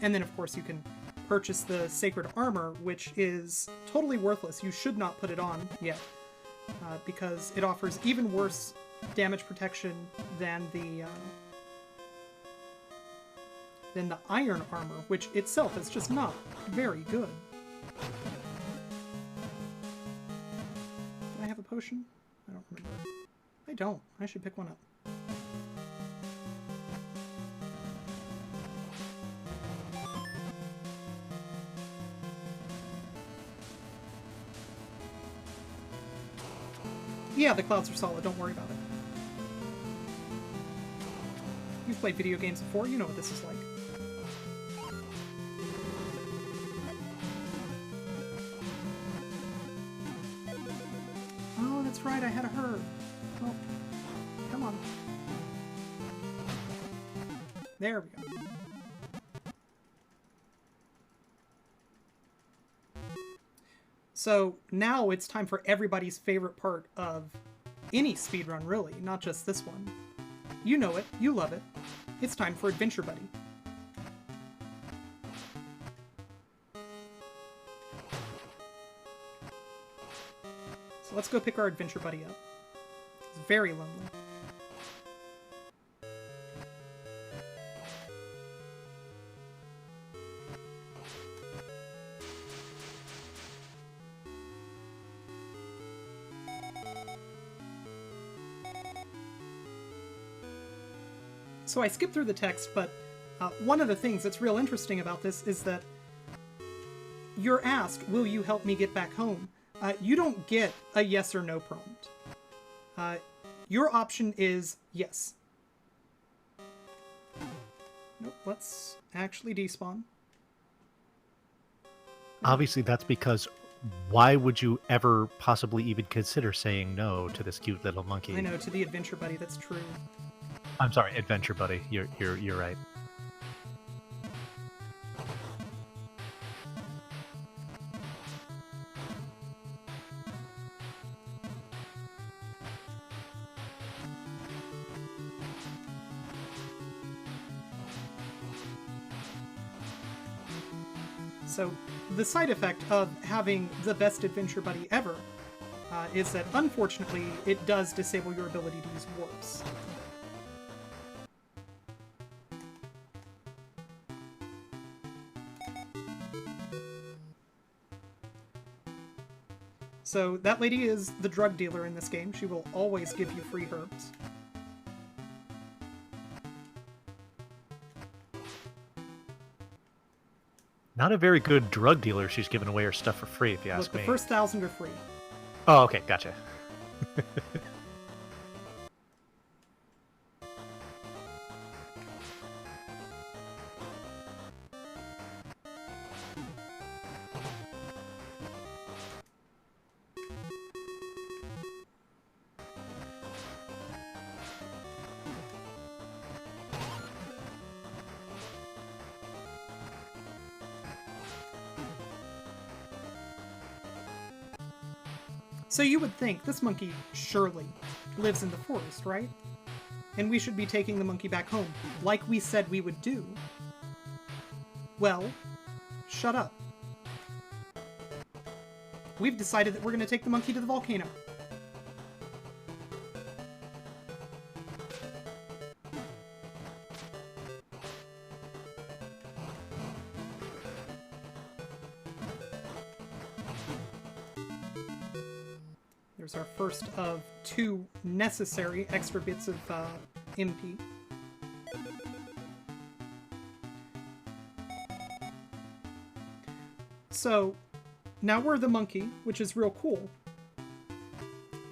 And then, of course, you can purchase the sacred armor, which is totally worthless. You should not put it on yet, because it offers even worse damage protection than the iron armor, which itself is just not very good. Do I have a potion? I don't remember. I don't. I should pick one up. Yeah, the clouds are solid. Don't worry about it. You've played video games before. You know what this is like. Oh, that's right. I had a herb. Oh, come on. There we go. So now it's time for everybody's favorite part of any speedrun, really, not just this one. You know it, you love it. It's time for Adventure Buddy. So let's go pick our adventure buddy up. He's very lonely. So I skipped through the text, but one of the things that's real interesting about this is that you're asked, will you help me get back home? You don't get a yes or no prompt. Your option is yes. Nope, let's actually despawn. Obviously, that's because why would you ever possibly even consider saying no to this cute little monkey? I know, to the adventure buddy, that's true. I'm sorry, adventure buddy. You're right. So, the side effect of having the best adventure buddy ever is that, unfortunately, it does disable your ability to use warps. So, that lady is the drug dealer in this game. She will always give you free herbs. Not a very good drug dealer. She's giving away her stuff for free, if you ask Look, the me. first 1,000 are free. Oh, okay, gotcha. So you would think this monkey surely lives in the forest, right? And we should be taking the monkey back home, like we said we would do. Well, shut up. We've decided that we're going to take the monkey to the volcano. There's our first of 2 necessary extra bits of MP. So, now we're the monkey, which is real cool.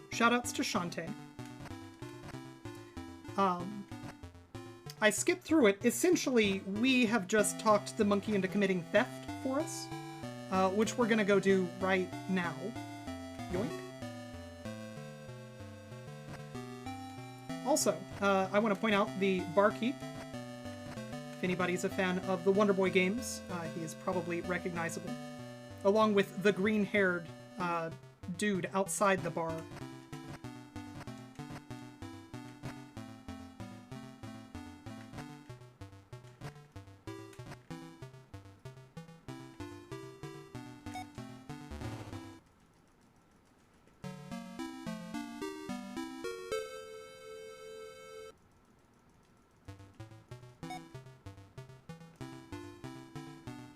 Shoutouts to Shantae. I skipped through it. Essentially, we have just talked the monkey into committing theft for us, which we're gonna go do right now. Yoink. Also, I want to point out the barkeep. If anybody's a fan of the Wonder Boy games, he is probably recognizable. Along with the green-haired dude outside the bar.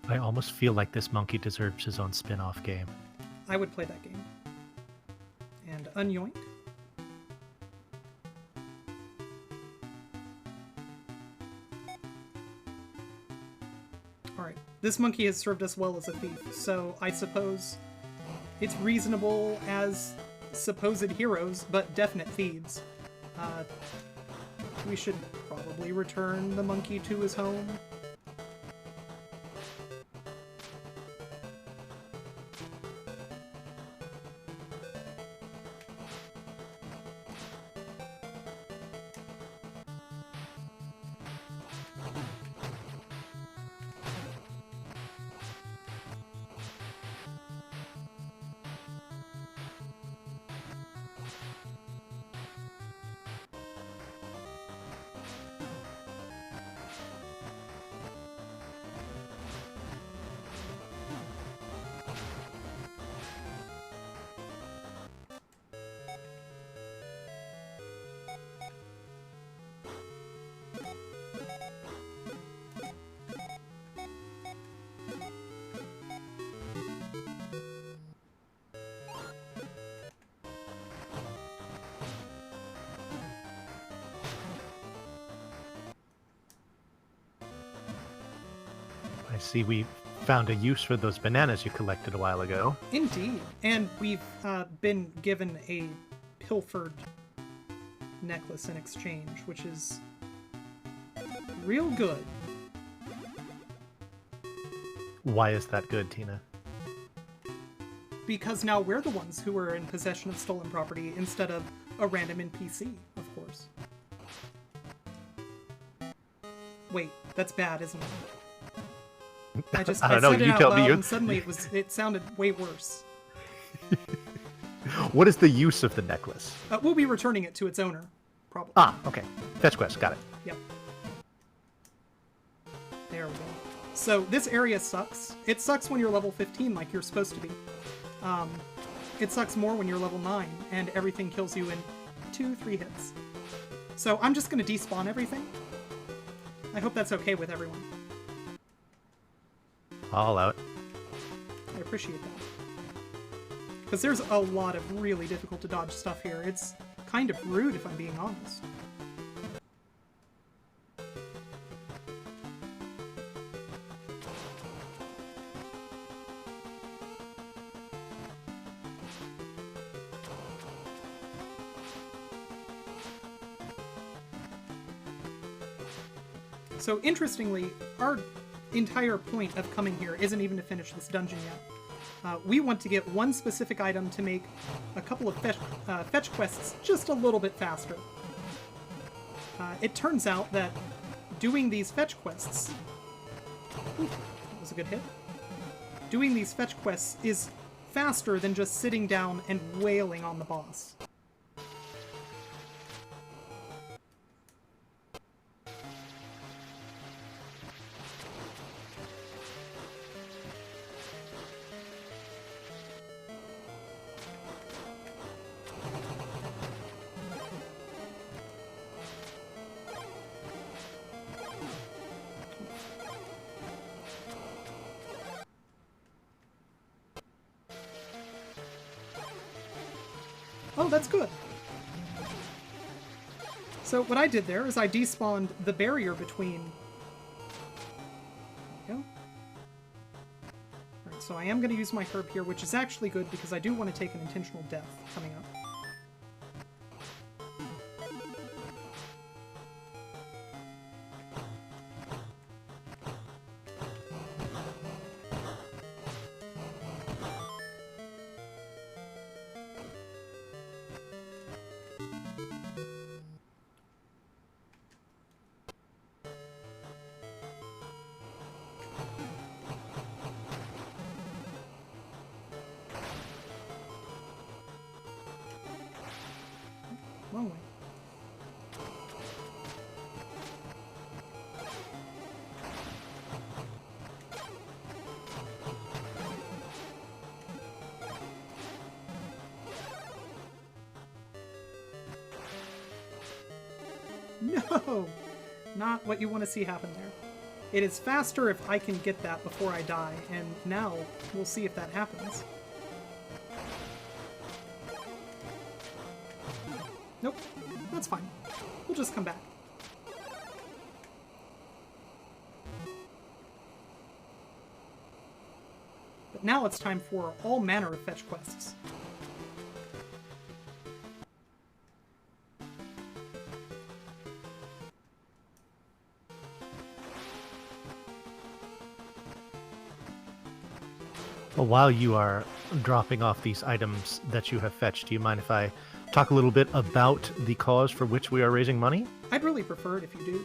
I almost feel like this monkey deserves his own spin-off game. I would play that game. And unyoink. Alright, this monkey has served us well as a thief, so I suppose it's reasonable as supposed heroes, but definite thieves. We should probably return the monkey to his home. see we found a use for those bananas you collected a while ago. Indeed. And we've been given a pilfered necklace in exchange, which is real good. Why is that good, Tina? Because now we're the ones who are in possession of stolen property instead of a random NPC, of course. Wait, that's bad, isn't it? I don't know. said it You out tell loud, me. and suddenly it sounded way worse. What is the use of the necklace? We'll be returning it to its owner, probably. Ah, okay. Fetch quest. Got it. Yep. There we go. So this area sucks. It sucks when you're level 15 like you're supposed to be. It sucks more when you're level 9 and everything kills you in 2-3 hits. So I'm just going to despawn everything. I hope that's okay with everyone. I'll allow it. I appreciate that. Because there's a lot of really difficult to dodge stuff here. It's kind of rude if I'm being honest. So interestingly, our entire point of coming here isn't even to finish this dungeon yet. We want to get one specific item to make a couple of fetch quests just a little bit faster. It turns out that doing these fetch quests... Ooh, that was a good hit. Doing these fetch quests is faster than just sitting down and wailing on the boss. Oh, that's good. So what I did there is I despawned the barrier between... There we go. Alright, so I am going to use my herb here, which is actually good because I do want to take an intentional death coming up. Wrong way. No! Not what you want to see happen there. It is faster if I can get that before I die, and now we'll see if that happens. Nope, that's fine. We'll just come back. But now it's time for all manner of fetch quests. Well, while you are dropping off these items that you have fetched, do you mind if I talk a little bit about the cause for which we are raising money? I'd really prefer it if you do.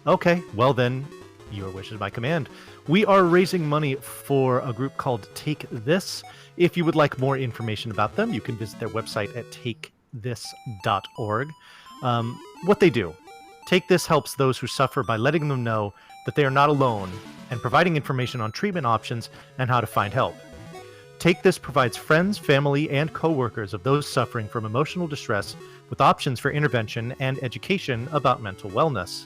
Okay, well then, your wish is my command. We are raising money for a group called Take This. If you would like more information about them, you can visit their website at takethis.org. What they do. Take This helps those who suffer by letting them know that they are not alone and providing information on treatment options and how to find help. Take This provides friends, family, and coworkers of those suffering from emotional distress with options for intervention and education about mental wellness.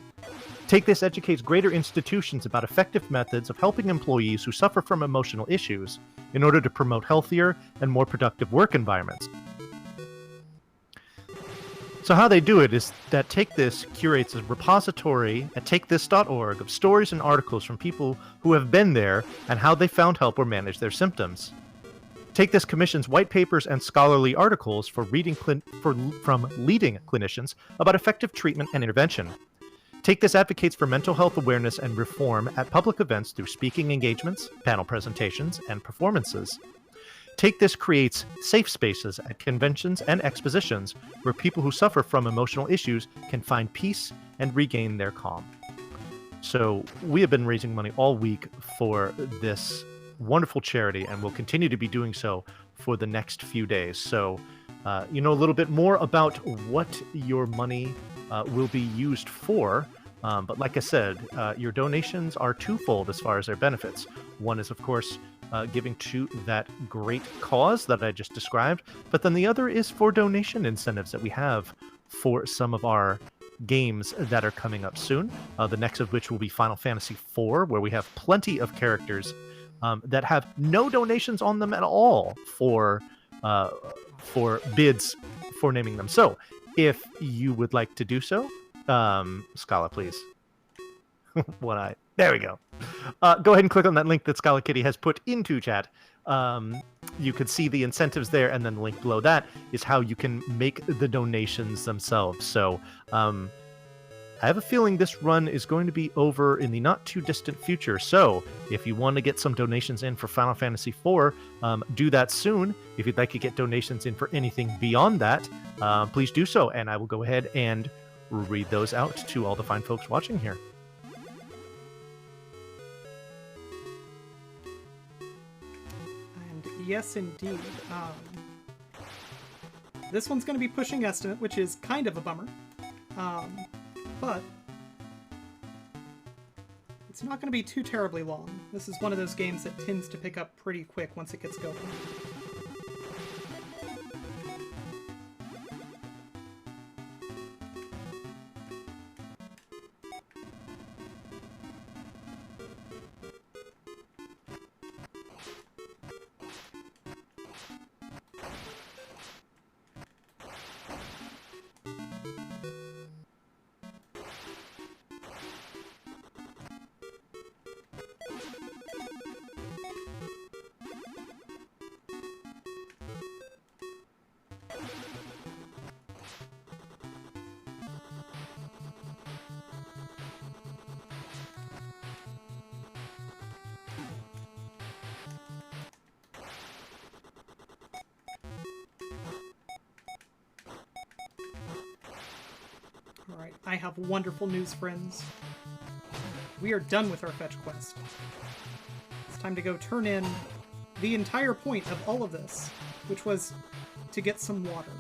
Take This educates greater institutions about effective methods of helping employees who suffer from emotional issues in order to promote healthier and more productive work environments. So how they do it is that Take This curates a repository at takethis.org of stories and articles from people who have been there and how they found help or managed their symptoms. Take This commissions white papers and scholarly articles from leading clinicians about effective treatment and intervention. Take This advocates for mental health awareness and reform at public events through speaking engagements, panel presentations, and performances. Take This creates safe spaces at conventions and expositions where people who suffer from emotional issues can find peace and regain their calm. So we have been raising money all week for this wonderful charity, and will continue to be doing so for the next few days. So you know a little bit more about what your money will be used for. But like I said, your donations are twofold as far as their benefits. One is, of course, giving to that great cause that I just described, but then the other is for donation incentives that we have for some of our games that are coming up soon. The next of which will be Final Fantasy IV, where we have plenty of characters that have no donations on them at all for bids for naming them. So if you would like to do so, Scala, please. There we go. Go ahead and click on that link that Scala Kitty has put into chat. You could see the incentives there, and then the link below that is how you can make the donations themselves. So I have a feeling this run is going to be over in the not too distant future. So if you want to get some donations in for Final Fantasy IV, do that soon. If you'd like to get donations in for anything beyond that, please do so, and I will go ahead and read those out to all the fine folks watching here. Yes, indeed. This one's going to be pushing estimate, which is kind of a bummer. But it's not going to be too terribly long. This is one of those games that tends to pick up pretty quick once it gets going. Alright, I have wonderful news, friends. We are done with our fetch quest. It's time to go turn in the entire point of all of this, which was to get some water.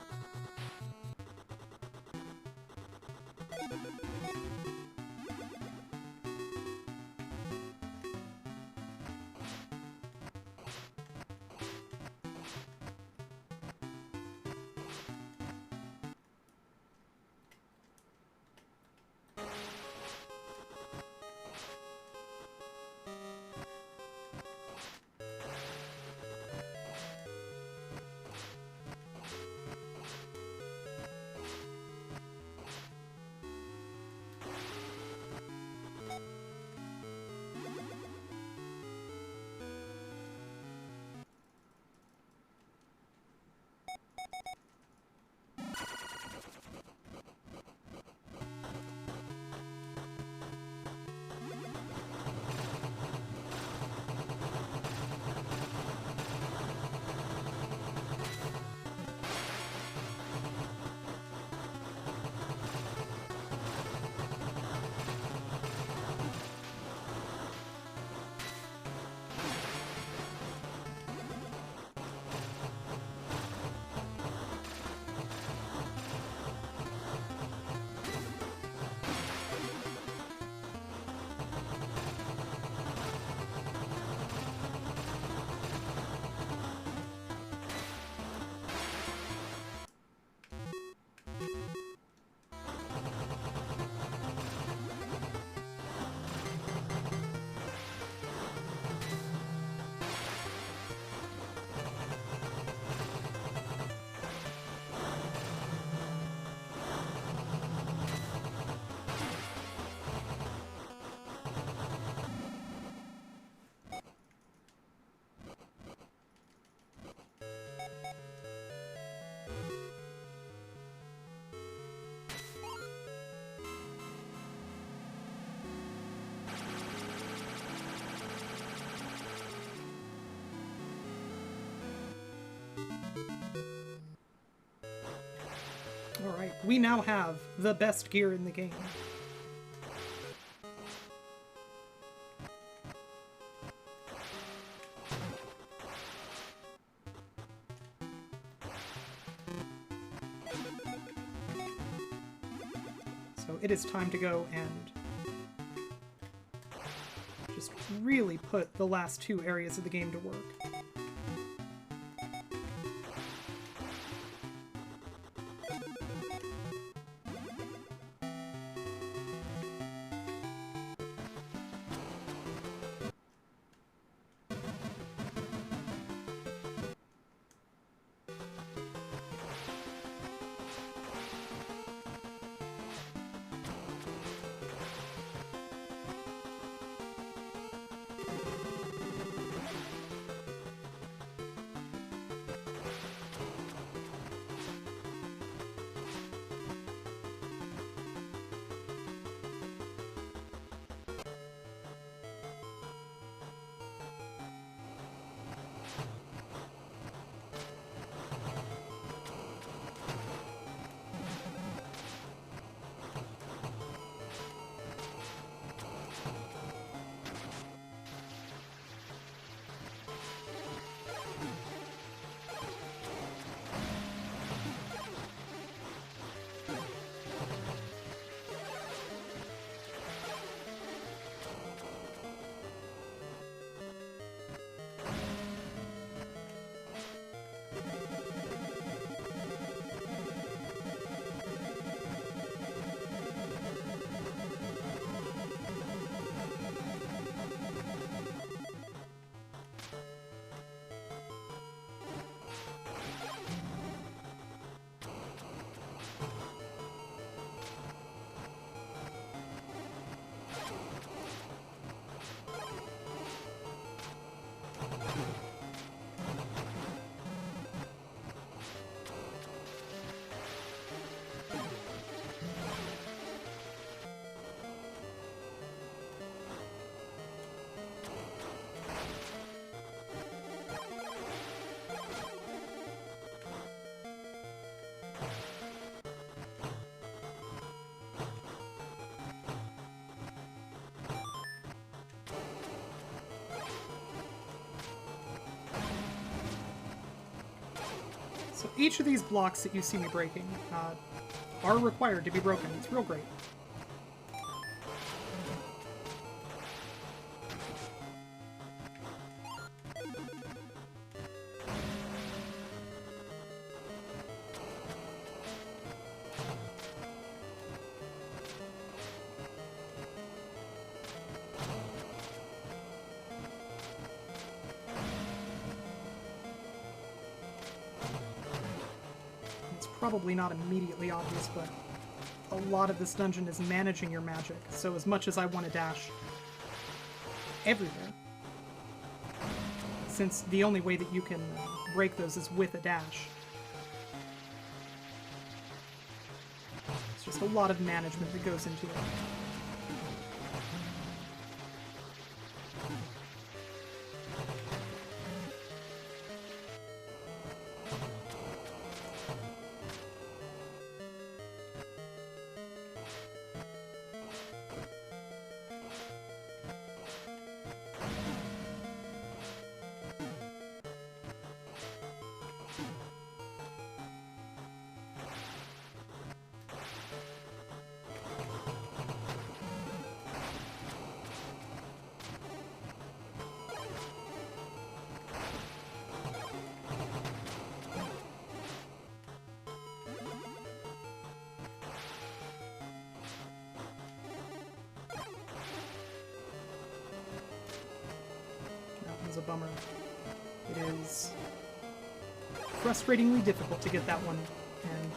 Alright, we now have the best gear in the game. So it is time to go and just really put the last 2 areas of the game to work. So each of these blocks that you see me breaking are required to be broken. It's real great. Probably not immediately obvious, but a lot of this dungeon is managing your magic. So as much as I want to dash everywhere, since the only way that you can break those is with a dash, it's just a lot of management that goes into it. A bummer. It is frustratingly difficult to get that one, and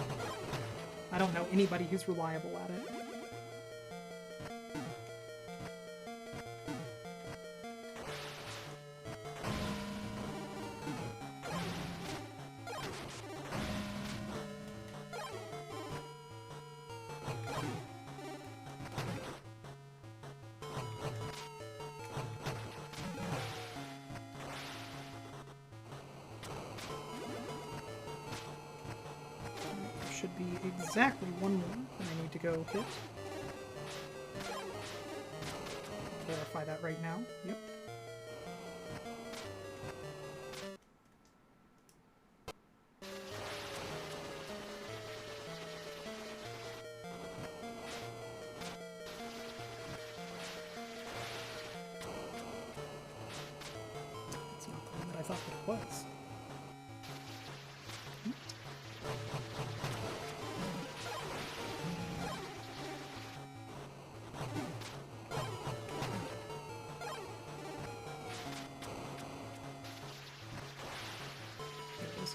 I don't know anybody who's reliable at it. should be exactly one more that I need to go hit. Verify that right now. Yep. That's not the one that I thought that it was. There it is.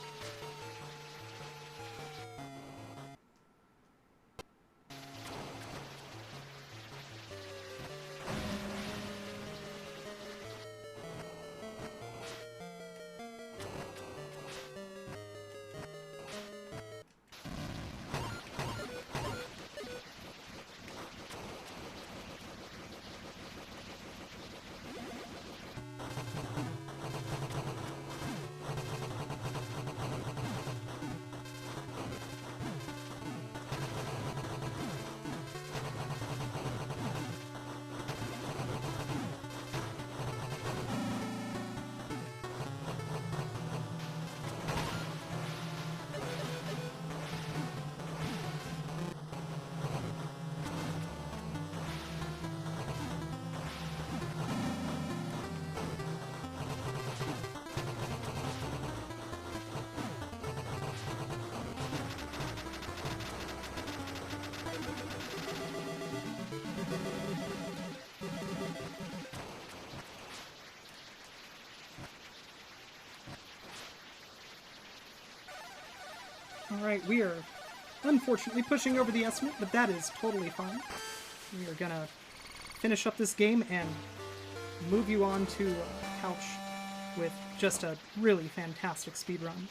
Alright, we are unfortunately pushing over the estimate, but that is totally fine. We are gonna finish up this game and move you on to Couch with just a really fantastic speedrun.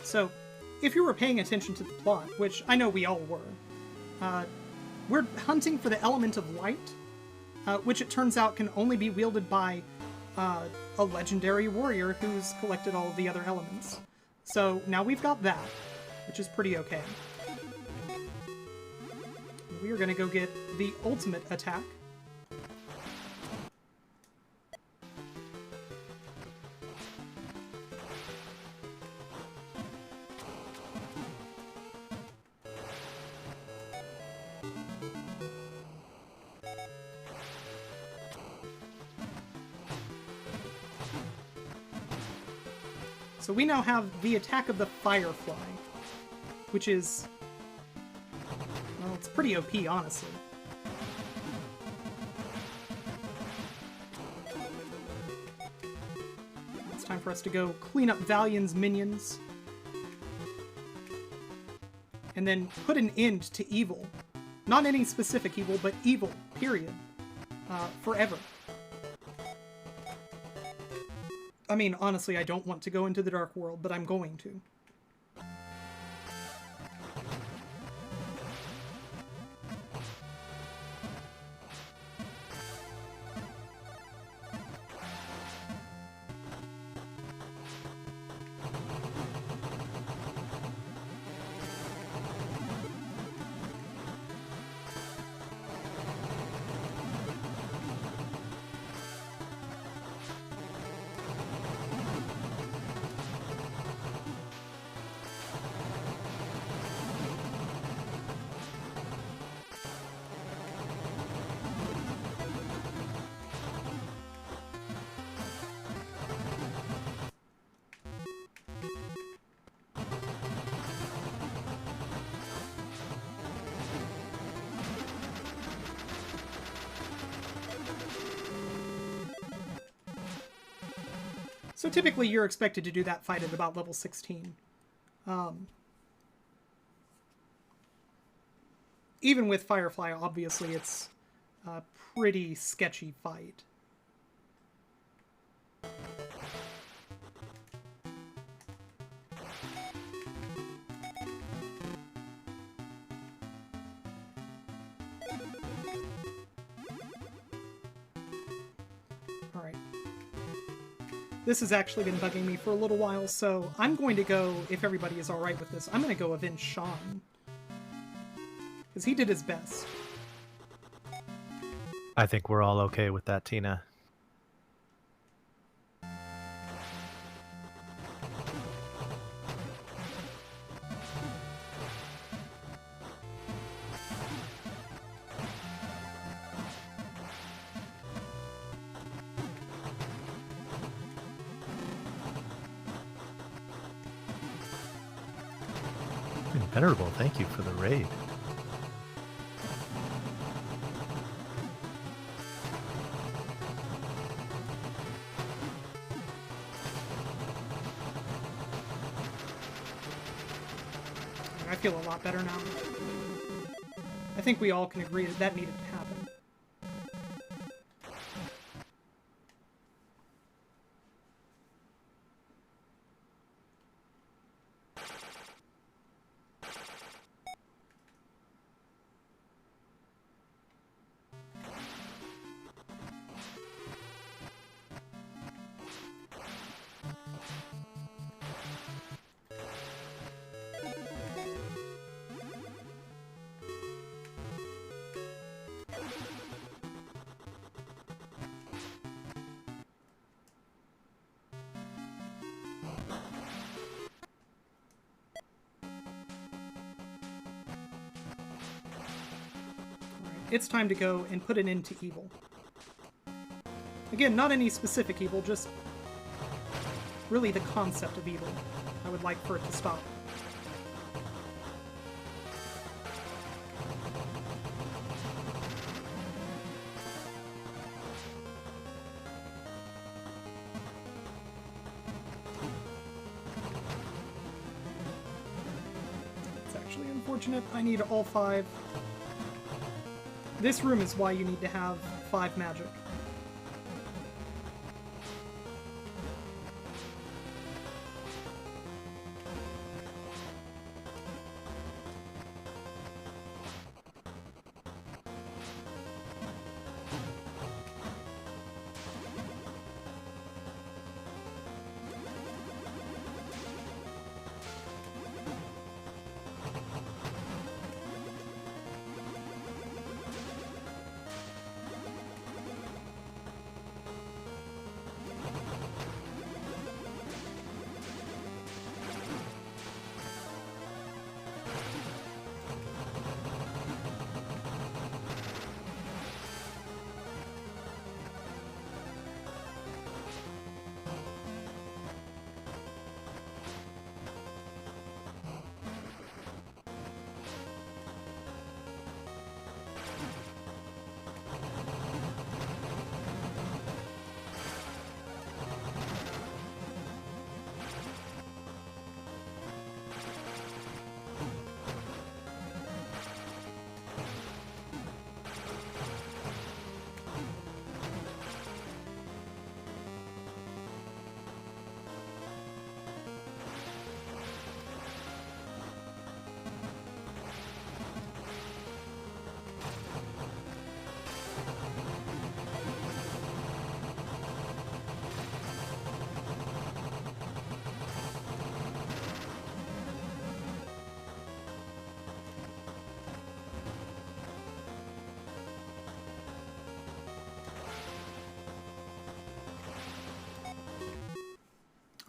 So, if you were paying attention to the plot, which I know we all were, we're hunting for the element of light, which it turns out can only be wielded by a legendary warrior who's collected all of the other elements. So now we've got that, which is pretty okay. We are going to go get the ultimate attack. So we now have the attack of the Firefly, which is, well, it's pretty OP, honestly. It's time for us to go clean up Valian's minions, and then put an end to evil. Not any specific evil, but evil, period. Forever. I mean, honestly, I don't want to go into the Dark World, but I'm going to. So typically you're expected to do that fight at about level 16. Even with Firefly, obviously, it's a pretty sketchy fight. Alright. This has actually been bugging me for a little while, so I'm going to go, if everybody is alright with this, I'm going to go avenge Sean. Because he did his best. I think we're all okay with that, Tina. Venerable, thank you for the raid. I feel a lot better now. I think we all can agree that that needed to happen. It's time to go and put an end to evil. Again, not any specific evil, just really the concept of evil. I would like for it to stop. It's actually unfortunate. I need all 5. This room is why you need to have 5 magic.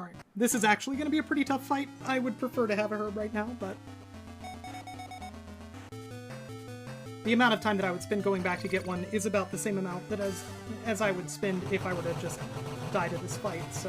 Alright, this is actually going to be a pretty tough fight. I would prefer to have a herb right now, but the amount of time that I would spend going back to get one is about the same amount that as I would spend if I were to just die to this fight, so...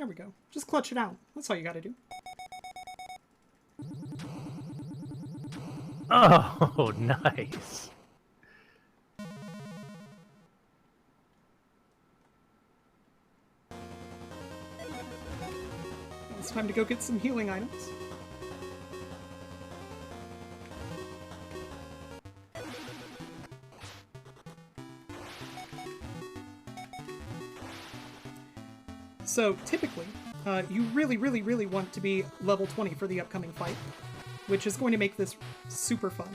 we go. Just clutch it out. That's all you gotta do. Oh, nice. It's time to go get some healing items. So typically, you really want to be level 20 for the upcoming fight, which is going to make this super fun.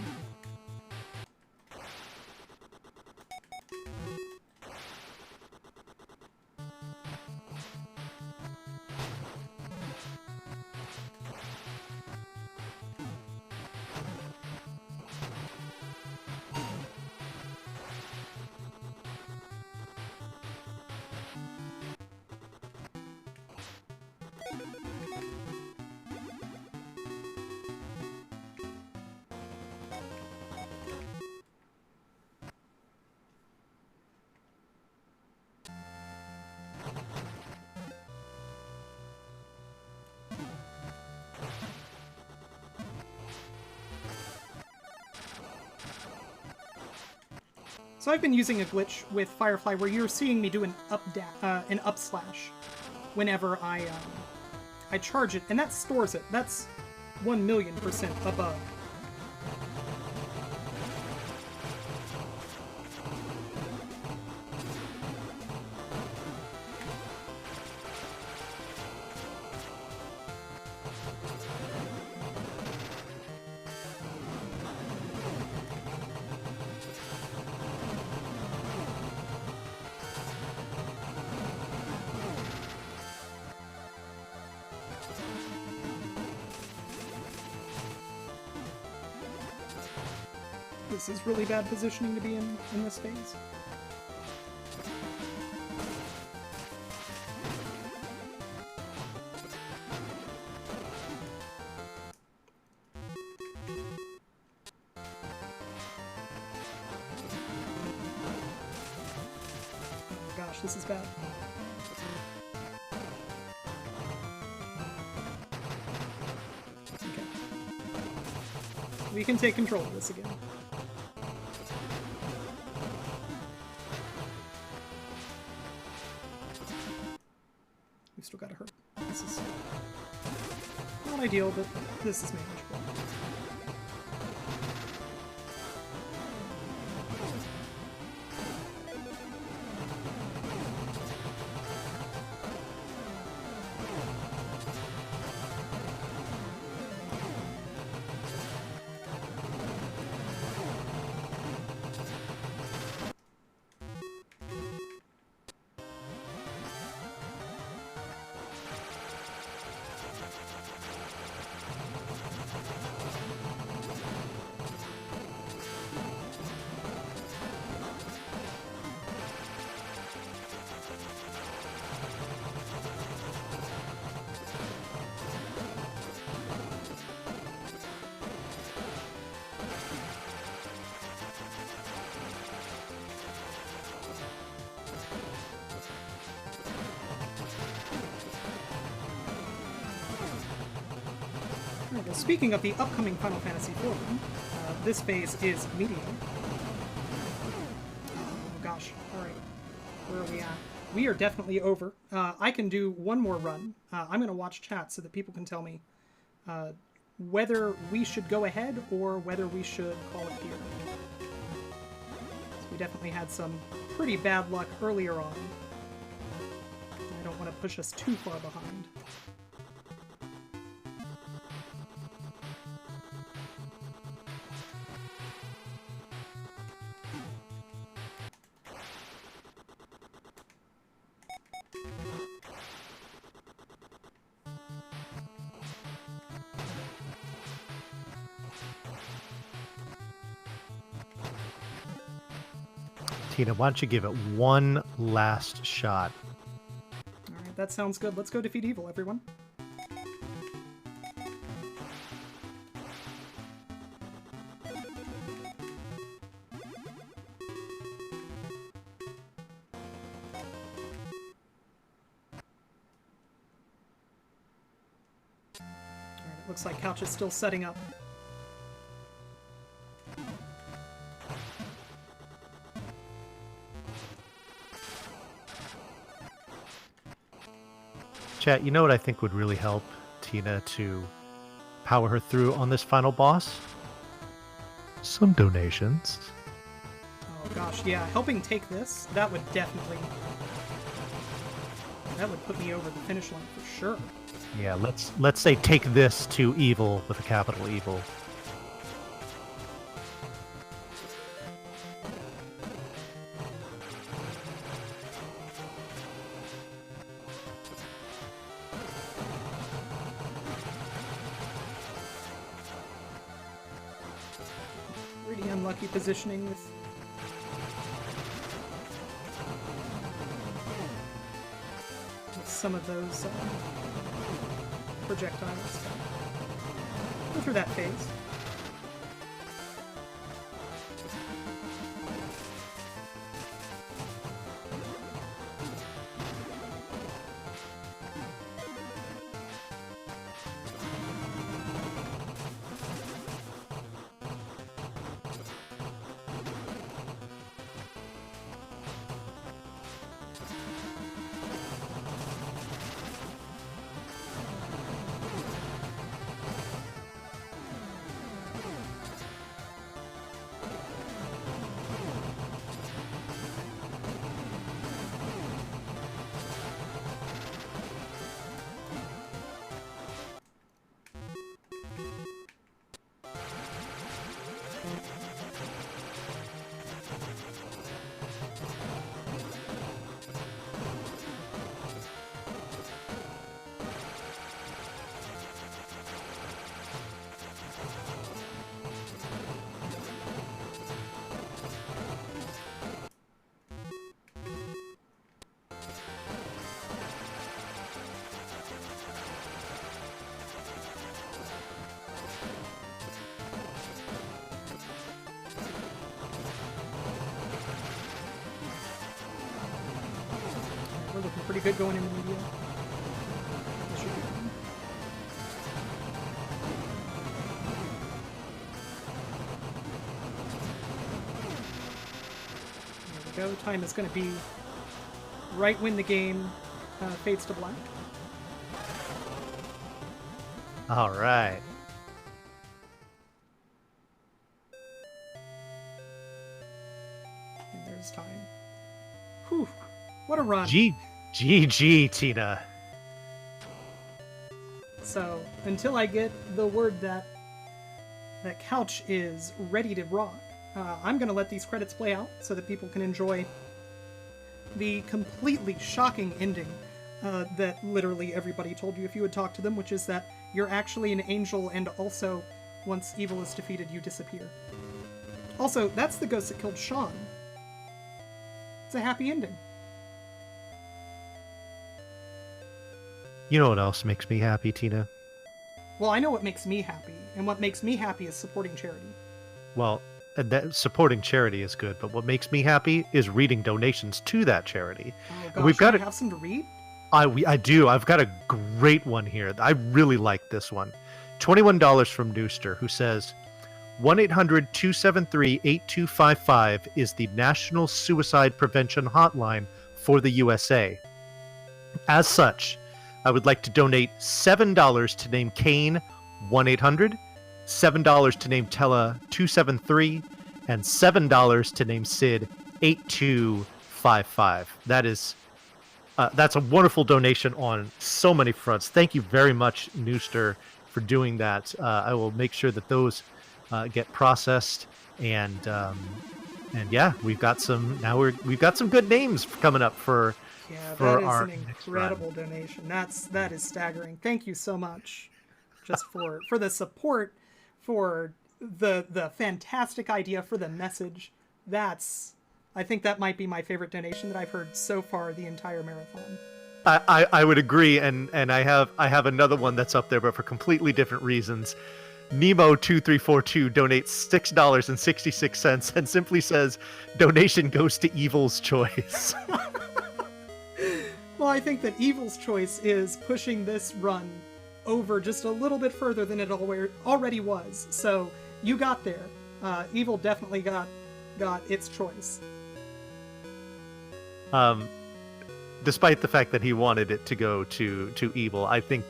So I've been using a glitch with Firefly where you're seeing me do an up slash whenever I charge it, and that stores it. That's 1,000,000% above. This is really bad positioning to be in this phase. Oh gosh, this is bad. Okay. We can take control of this again. Still gotta hurt. This is not ideal, but this is manageable. Speaking of the upcoming Final Fantasy IV one, this phase is Meteor. Oh gosh, alright. Where are we at? We are definitely over. I can do one more run. I'm going to watch chat so that people can tell me whether we should go ahead or whether we should call it here. So we definitely had some pretty bad luck earlier on. I don't want to push us too far behind. Tina, why don't you give it one last shot? Alright, that sounds good. Let's go defeat evil, everyone. Looks like Couch is still setting up. Chat, you know what I think would really help Tina to power her through on this final boss? Some donations. Oh gosh, yeah, helping take this, that would definitely... That would put me over the finish line for sure. Yeah, let's say take this to evil with a capital evil. Pretty unlucky positioning with some of those projectiles. Go through that phase. We're looking pretty good going into media. This should be fun. There we go. Time is going to be right when the game fades to black. All right. And there's time. Whew. What a run. GG, Tina. So, until I get the word that Couch is ready to rock, I'm going to let these credits play out so that people can enjoy the completely shocking ending that literally everybody told you if you would talk to them, which is that you're actually an angel and also, once evil is defeated, you disappear. Also, that's the ghost that killed Sean. It's a happy ending. You know what else makes me happy, Tina? Well, I know what makes me happy, and what makes me happy is supporting charity. Well, that supporting charity is good, but what makes me happy is reading donations to that charity. Oh gosh, We've got do you have some to read? I do. I've got a great one here. I really like this one. $21 from Nooster, who says, 1-800-273-8255 is the National Suicide Prevention Hotline for the USA. As such, I would like to donate $7 to name Kane 1-800, $7 to name Tella 273, and $7 to name Sid 8255. That's a wonderful donation on so many fronts. Thank you very much, Nooster, for doing that. I will make sure that those get processed, and yeah, we've got some good names coming up for. Yeah, for that is our an incredible donation. That is staggering. Thank you so much, just for the support, for the fantastic idea, for the message. I think that might be my favorite donation that I've heard so far the entire marathon. I would agree, and I have another one that's up there, but for completely different reasons. Nemo2342 donates $6.66 and simply says, "Donation goes to Evil's Choice." Well, I think that Evil's Choice is pushing this run over just a little bit further than it already was. So you got there. Evil definitely got its choice. Despite the fact that he wanted it to go to evil, I think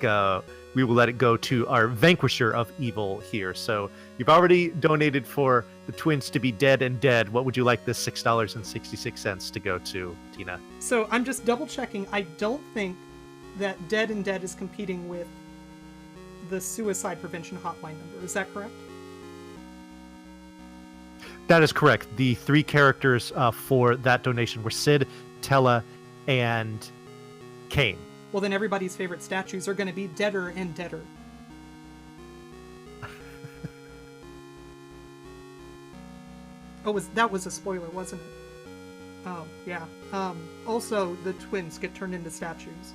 we will let it go to our vanquisher of evil here. So you've already donated for the twins to be dead and dead. What would you like this $6.66 to go to, Tina? So I'm just double checking. I don't think that Dead and Dead is competing with the suicide prevention hotline number. Is that correct? That is correct. The three characters for that donation were Sid, Tella, and Kane. Well, then everybody's favorite statues are going to be Deader and Deader. Oh, that was a spoiler, wasn't it? Oh, yeah. Also, the twins get turned into statues.